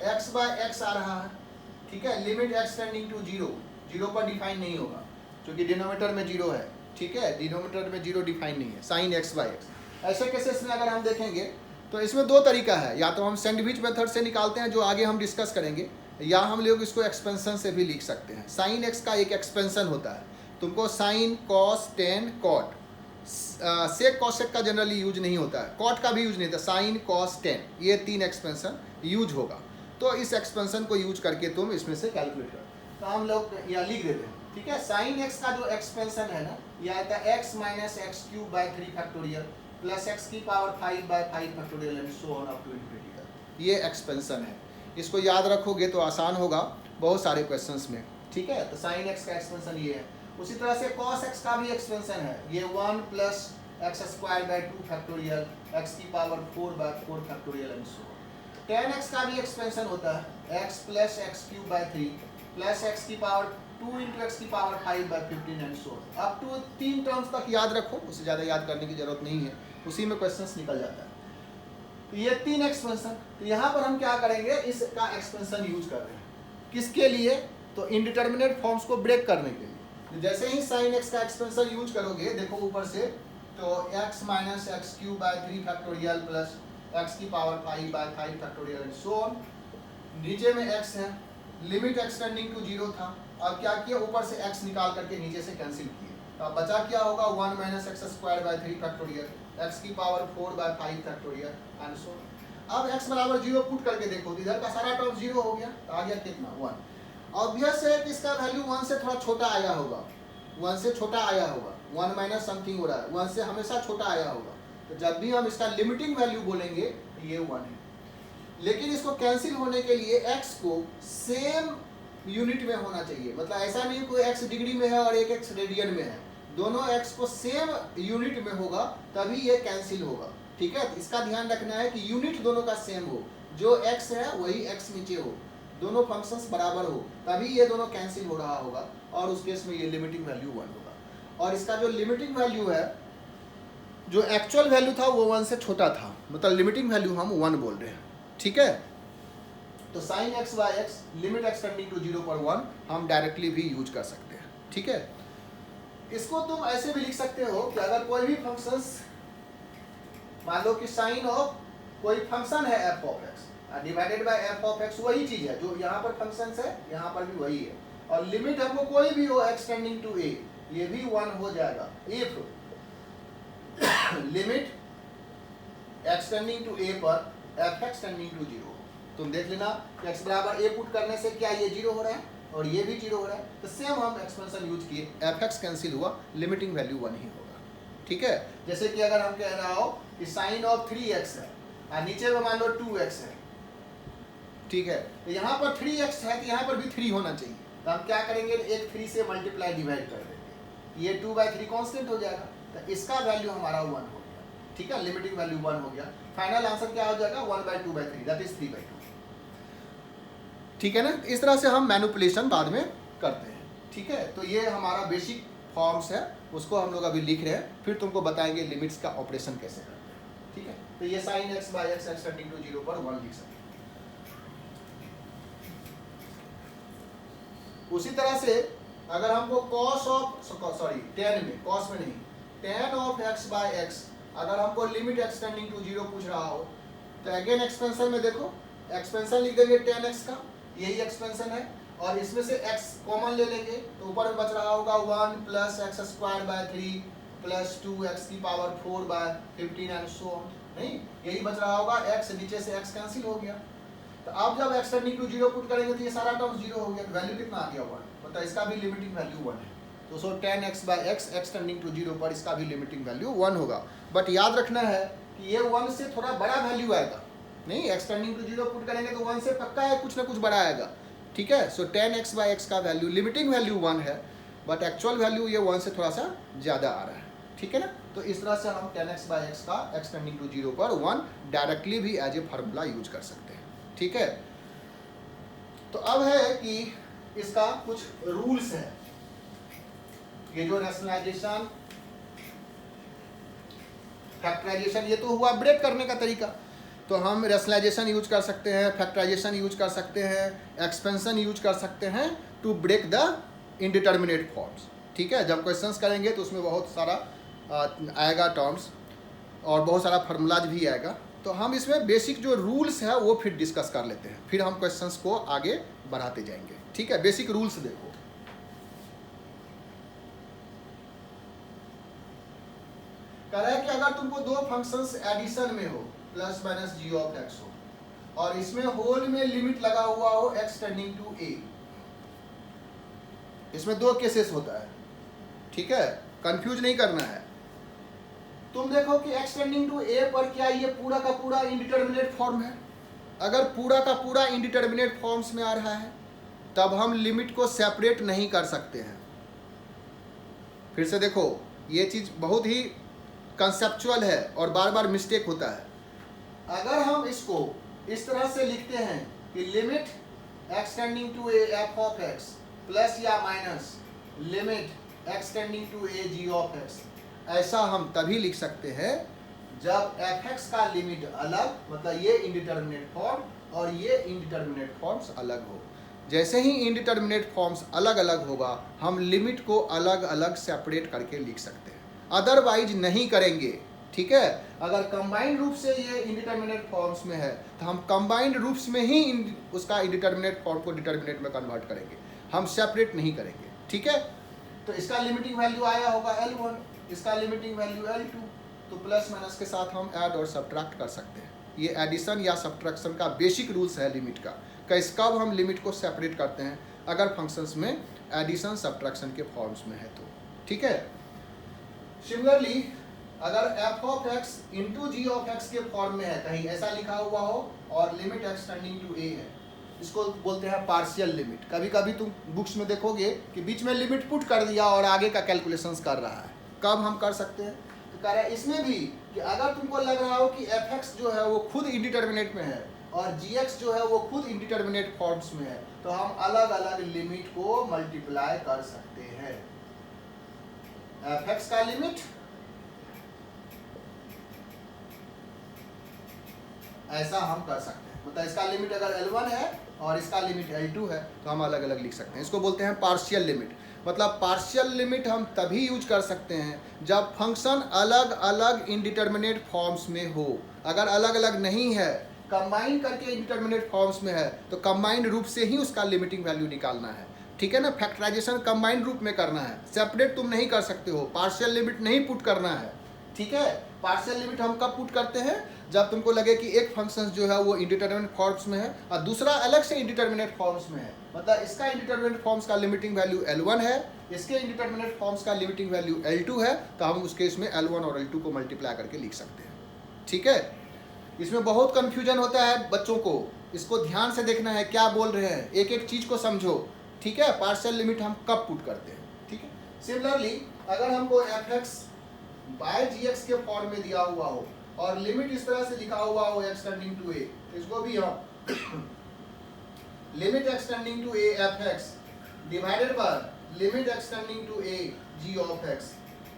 x by x आ रहा है, ठीक है, लिमिट x टेंडिंग टू 0, 0 पर डिफाइन नहीं होगा क्योंकि डिनोमिनेटर में 0 है, ठीक है, डिनोमिनेटर में 0 डिफाइन नहीं है, साइन x बाय x। ऐसे केसेस में अगर हम देखेंगे तो इसमें दो तरीका है, या तो हम सैंडविच मेथड से निकालते हैं जो आगे हम डिस्कस करेंगे, या हम लोग इसको एक्सपेंशन से भी लिख सकते हैं। साइन x का एक एक्सपेंशन होता है, तुमको sine cos tan cot, sec cosec का जनरली यूज नहीं होता है, कॉट का भी यूज नहीं होता, साइन कॉस टेन, ये 3 एक्सपेंशन यूज होगा। तो इस एक्सपेंशन को यूज करके तुम इसमें से कैलकुलेट करो, तो हम लोग यहाँ लिख देते हैं, ठीक है। साइन x का जो एक्सपेंशन है ना, यह आता है x minus x cube by 3 factorial plus x की power 5 by 5 factorial and so on up to infinity तक, ये एक्सपेंशन है। इसको याद रखोगे तो आसान होगा बहुत सारे क्वेश्चंस में, ठीक है। तो साइन x का एक्सपेंशन ये है। उसी तरह से cos x का भी एक्सपेंशन है, ये 1 plus x square by 2 factorial x की power 4 by 4 factorial and so on. tan x का भी एक्सपेंशन होता है x plus x cube by 3 plus x की पावर 2 इंटू एक्स की power 5 by 15 and so on. Up to 3 terms तक याद रखो, उससे ज़्यादा याद करने की जरूरत नहीं है, उसी में क्वेश्चंस निकल जाता है। तो ये 3 एक्सपेंशन, तो यहाँ पर हम क्या करेंगे, इसका एक्सपेंशन यूज कर रहे हैं, किसके लिए, तो इनडिटरमिनेट फॉर्म्स को ब्रेक करने के लिए। जैसे ही साइन x का एक्सपेंशन यूज करोगे, देखो ऊपर से, तो x minus x cube by 3 factorial plus x की power 5 by 5 factorial and so on. नीचे में x है, लिमिट x टेंडिंग टू 0 था, अब क्या किया, ऊपर से x निकाल करके नीचे से कैंसिल किए, तो अब बचा क्या होगा, 1 minus x square by 3 factorial x की power 4 by 5 factorial and so on. अब x बराबर 0 पुट करके देखो, तो इधर का सारा टर्म 0 हो गया, तो आ गया कितना, 1। ऑब्वियस है कि इसका वैल्यू 1 से थोड़ा छोटा आया होगा, 1 से छोटा आया होगा, 1 माइनस समथिंग हो रहा है, 1 से हमेशा छोटा आया होगा। तो जब भी हम इसका लिमिटिंग वैल्यू बोलेंगे तो ये 1 है। लेकिन इसको कैंसिल होने के लिए x को सेम यूनिट में होना चाहिए, मतलब ऐसा नहीं कोई x डिग्री में है और एक x रेडियन में है, दोनों x को सेम यूनिट में होगा तभी ये कैंसिल होगा, ठीक है। तो इसका ध्यान रखना है कि यूनिट दोनों का सेम हो, जो x है वही x नीचे हो, दोनों फंक्शंस बराबर हो, तभी ये दोनों कैंसिल हो रहा होगा, और उस केस में ये लिमिटिंग वैल्यू 1 होगा। और इसका जो लिमिटिंग वैल्यू है, जो एक्चुअल वैल्यू था वो 1 से छोटा था, मतलब लिमिटिंग वैल्यू हम 1 बोल रहे हैं, ठीक है। तो sine x by x limit x tending to 0 पर 1 हम डायरेक्टली भी यूज कर सकते हैं, ठीक है। इसको तुम ऐसे भी लिख सकते हो कि अगर कोई भी फंक्शंस, मान लो कि साइन ऑफ कोई फंक्शन है F of x divided by F of x, वही चीज है जो यहाँ पर फंक्शंस है, यहाँ पर भी वही है, और लिमिट हमको कोई भी हो एक्स टेंडिंग टू ए, ये भी 1 हो जाएगा if limit x tending to a पर एफ एक्स टेंडिंग टू 0। तुम देख लेना एक्स बराबर ए पुट करने से क्या ये 0 हो रहा है और ये भी 0 हो रहा है, तो सेम हम एक्सपेंशन यूज किए, एफ एक्स कैंसिल हुआ, लिमिटिंग वैल्यू 1 ही होगा। ठीक है, जैसे कि अगर हम कह रहा हो कि साइन ऑफ 3x है और नीचे में मान लो 2x है, ठीक है, तो यहाँ पर 3x है तो यहाँ पर भी 3 होना चाहिए, तो हम क्या करेंगे, एक 3 से मल्टीप्लाई डिवाइड कर देंगे, ये 2/3 कांस्टेंट हो जाएगा, तो इसका वैल्यू हमारा 1 हो गया। ठीक है, लिमिटिंग वैल्यू 1 हो गया, फाइनल आंसर क्या हो जाएगा 1/2/3 दैट इज 3/2। ठीक है ना, इस तरह से हम मैनिपुलेशन बाद में करते हैं। ठीक है, तो ये हमारा बेसिक फॉर्म्स है, उसको हम लोग अभी लिख रहे हैं, फिर तुमको बताएंगे लिमिट्स का ऑपरेशन कैसे करते हैं। ठीक है, तो ये sine x by x x tending to 0 पर 1 लिख सकते हैं। उसी तरह से अगर हमको cos ऑफ tan में, cos में नहीं, tan of x by x अगर हमको लिमिट x टेंडिंग टू 0 पूछ रहा हो, तो अगेन एक्सपेंशन में देखो, एक्सपेंशन लिख देंगे tan x का, यही एक्सपेंशन है, और इसमें से x कॉमन ले लेंगे, तो ऊपर में बच रहा होगा 1 plus x square by 3 plus 2x की power 4 by 15 and so on, नहीं यही बच रहा होगा, x नीचे से x कैंसिल हो गया, तो अब जब x टेंडिंग टू 0 पुट करेंगे तो ये सारा टर्म 0 हो गया, वैल्यू कितना आ गया 1, मतलब इसका भी लिमिटिंग वैल्यू 1 है, तो so tan x by x x tending to 0 पर इसका भी लिमिटिंग वैल्यू 1 होगा। बट याद रखना है कि ये 1 से थोड़ा बड़ा वैल्यू आएगा, नहीं x टेंडिंग टू 0 पुट करेंगे तो 1 से पक्का है कुछ ना कुछ बड़ा आएगा। ठीक है, सो tan x बाय x का वैल्यू लिमिटिंग वैल्यू 1 है, बट एक्चुअल वैल्यू ये 1 से थोड़ा सा ज़्यादा आ रहा है। ठीक है ना, तो इस तरह से हम tan x बाय x का x टेंडिंग टू 0 पर 1 डायरेक्टली भी एज ए फार्मूला यूज कर सकते हैं। ठीक है, तो अब है कि इसका कुछ रूल्स है, ये जो रैशनलाइजेशन फैक्टराइजेशन, ये तो हुआ ब्रेक करने का तरीका, तो हम रैशनलाइजेशन यूज कर सकते हैं, फैक्टराइजेशन यूज कर सकते हैं, एक्सपेंशन यूज कर सकते हैं to break the indeterminate forms. ठीक है, जब क्वेश्चंस करेंगे तो उसमें बहुत सारा आएगा टर्म्स और बहुत सारा फार्मूलाज भी आएगा, तो हम इसमें बेसिक जो रूल्स है वो फिर डिस्कस कर लेते हैं, फिर हम क्वेश्चंस को आगे बढ़ाते जाएंगे। ठीक है, बेसिक रूल्स देखो, कह रहा है कि अगर तुमको दो फंक्शंस एडिशन में हो plus minus g of x हो, और इसमें होल में लिमिट लगा हुआ हो एक्स टेंडिंग टू ए, इसमें दो केसेस होता है। ठीक है, कंफ्यूज नहीं करना है। तुम देखो कि एक्स टेंडिंग टू ए पर क्या ये पूरा का पूरा इंडिटरमिनेट फॉर्म है, अगर पूरा का पूरा इंडिटरमिनेट फॉर्म्स में आ रहा है तब हम लिमिट को सेपरेट नहीं कर सकते हैं। फिर से देखो, ये चीज बहुत ही कंसेप्चुअल है और बार बार मिस्टेक होता है। अगर हम इसको इस तरह से लिखते हैं कि limit x tending to a f of x plus या minus limit x tending to a g of x, ऐसा हम तभी लिख सकते हैं जब एफ एक्स का लिमिट अलग, मतलब ये इंडिटरमिनेट फॉर्म और ये इंडिटरमिनेट फॉर्म्स अलग हो। जैसे ही इंडिटरमिनेट फॉर्म्स अलग अलग होगा हम लिमिट को अलग अलग सेपरेट करके लिख सकते हैं, अदरवाइज नहीं करेंगे। ठीक है, अगर कंबाइंड रूप से ये इंडिटरमिनेट फॉर्म्स में है तो हम कंबाइंड रूप्स में ही उसका इंडिटरमिनेट फॉर्म को डिटरमिनेट में कन्वर्ट करेंगे, हम सेपरेट नहीं करेंगे। ठीक है, तो इसका लिमिटिंग वैल्यू आया होगा L1, इसका लिमिटिंग वैल्यू L2, तो प्लस माइनस के साथ हम ऐड और सब्ट्रैक्ट कर सकते हैं। ये एडिशन या सब्ट्रैक्शन का बेसिक रूल्स है लिमिट का, कब हम लिमिट को सेपरेट करते हैं अगर फंक्शंस में एडिशन सब्ट्रैक्शन के फॉर्म्स में है तो। ठीक है, सिमिलरली अगर f of x into g of x के फॉर्म में है, कहीं ऐसा लिखा हुआ हो और limit x tending to a है, इसको बोलते हैं पार्शियल लिमिट। कभी कभी तुम बुक्स में देखोगे कि बीच में लिमिट पुट कर दिया और आगे का कैलकुलेशंस कर रहा है, कब हम कर सकते हैं, तो कह रहा है इसमें भी कि अगर तुमको लग रहा हो कि fx जो है वो खुद इंडिटरमिनेट में है और gx जो है वो खुद इंडिटरमिनेट फॉर्म्स में है, तो हम अलग अलग लिमिट को मल्टीप्लाई कर सकते हैं। fx का लिमिट ऐसा हम कर सकते हैं, मतलब इसका लिमिट अगर L1 है और इसका लिमिट L2 है तो हम अलग अलग लिख सकते हैं। इसको बोलते हैं पार्शियल लिमिट, मतलब पार्शियल लिमिट हम तभी यूज कर सकते हैं जब फंक्शन अलग अलग इंडिटरमिनेट फॉर्म्स में हो। अगर अलग अलग नहीं है, कंबाइन करके इंडिटरमिनेट फॉर्म्स में है, तो कंबाइंड रूप से ही उसका लिमिटिंग वैल्यू निकालना है। ठीक है ना, फैक्टराइजेशन कंबाइंड रूप में करना है, सेपरेट तुम नहीं कर सकते हो। पार्शियल लिमिट नहीं पुट करना है। ठीक है, पार्शियल लिमिट हम कब पुट करते हैं, जब तुमको लगे कि एक फंक्शन जो है वो इंडिटरमिनेट फॉर्म्स में है और दूसरा अलग से इंडिटरमिनेट फॉर्म्स में है। मतलब इसका इंडिटरमिनेट फॉर्म्स का लिमिटिंग वैल्यू L1 है, इसके इंडिटरमिनेट फॉर्म्स का लिमिटिंग वैल्यू L2 है, तो हम उसके इसमें L1 और L2 को मल्टीप्लाई करके लिख सकते हैं। ठीक है, इसमें बहुत कंफ्यूजन होता है बच्चों को, इसको ध्यान से देखना है क्या बोल रहे हैं, एक एक चीज को समझो। ठीक है, पार्शियल लिमिट हम कब पुट करते हैं। ठीक है, सिमिलरली अगर हमको fx बाय gx के फॉर्म में दिया हुआ हो और लिमिट इस तरह से लिखा हुआ हो x टेंडिंग टू a, इसको भी हम limit x tending to a fx divided by limit x tending to a g of x,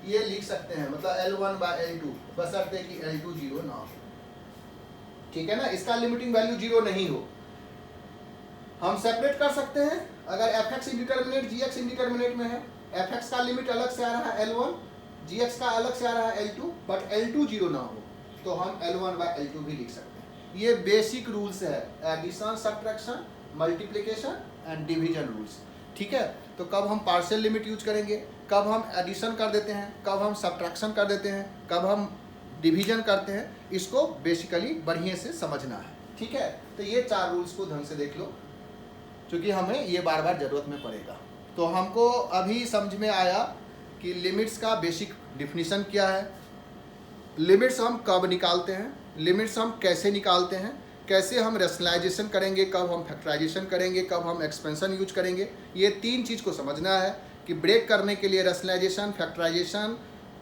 ये लिख सकते हैं। मतलब L1 बाय L2, बशर्ते कि L2 जीरो ना हो। ठीक है ना, इसका लिमिटिंग वैल्यू जीरो नहीं हो। हम सेपरेट कर सकते हैं। अगर fx इंडिटरमिनेट gx इंडिटरमिनेट में है, fx का लिमिट अलग से आ रहा है L1, gx का अलग से आ रहा है L2, बट L2 जीरो ना हो, तो हम L1 बाय L2 भी लिख सकते हैं। ये बेसिक रूल्स है, addition, subtraction, multiplication and division rules. ठीक है, तो कब हम पार्शियल लिमिट यूज करेंगे, कब हम एडिशन कर देते हैं, कब हम सब्ट्रैक्शन कर देते हैं, कब हम डिवीजन करते हैं, इसको बेसिकली बढ़िया से समझना है। ठीक है, तो ये 4 रूल्स को ढंग से देख लो, क्योंकि हमें ये बार बार जरूरत में पड़ेगा। तो हमको अभी समझ में आया कि लिमिट्स का बेसिक डिफिनीशन क्या है, लिमिट्स हम कब निकालते हैं, लिमिट्स हम कैसे निकालते हैं, कैसे हम रैशनलाइजेशन करेंगे, कब हम फैक्टराइजेशन करेंगे, कब हम एक्सपेंशन यूज करेंगे। ये 3 चीज़ को समझना है कि ब्रेक करने के लिए rationalization, factorization,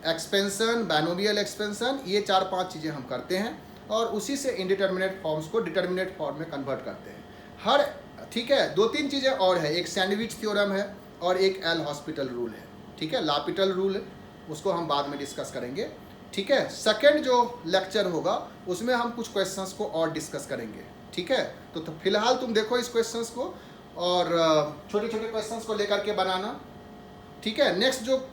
expansion, binomial expansion, ये 4-5 चीज़ें हम करते हैं और उसी से इंडिटरमिनेट फॉर्म्स को डिटरमिनेट फॉर्म में कन्वर्ट करते हैं। हर ठीक है, 2-3 चीज़ें और है, एक सैंडविच थ्योरम है और एक एल हॉस्पिटल रूल है। ठीक है, लापिटल रूल, उसको हम बाद में डिस्कस करेंगे। ठीक है, सेकंड जो लेक्चर होगा उसमें हम कुछ क्वेश्चंस को और डिस्कस करेंगे। ठीक है, तो फिलहाल तुम देखो इस क्वेश्चंस को और छोटे छोटे क्वेश्चंस को लेकर के बनाना। ठीक है, नेक्स्ट जो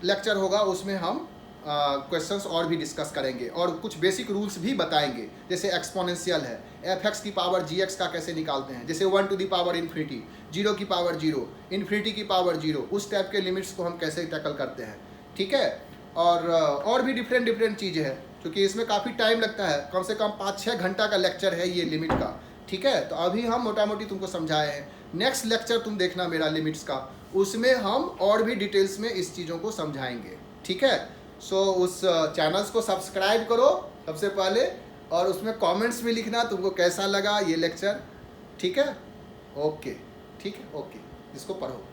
लेक्चर होगा उसमें हम क्वेश्चंस और भी डिस्कस करेंगे और कुछ बेसिक रूल्स भी बताएंगे। जैसे एक्सपोनेंशियल है, fx की पावर gx का कैसे निकालते हैं, जैसे 1 टू दी पावर इन्फिनिटी, 0 की पावर 0, इन्फिनिटी की पावर 0, उस टाइप के लिमिट्स को हम कैसे टैकल करते हैं। ठीक है, और भी डिफरेंट चीज़ें हैं, क्योंकि इसमें काफ़ी टाइम लगता है, कम से कम 5-6 घंटा का लेक्चर है ये लिमिट का। ठीक है, तो अभी हम मोटा मोटी तुमको समझाए हैं। नेक्स्ट लेक्चर तुम देखना मेरा लिमिट्स का, उसमें हम और भी डिटेल्स में इस चीज़ों को समझाएंगे। ठीक है, सो उस चैनल्स को सब्सक्राइब करो सबसे पहले और उसमें कमेंट्स में लिखना तुमको कैसा लगा ये लेक्चर। ठीक है, ओके, ठीक है, ओके, इसको पढ़ो।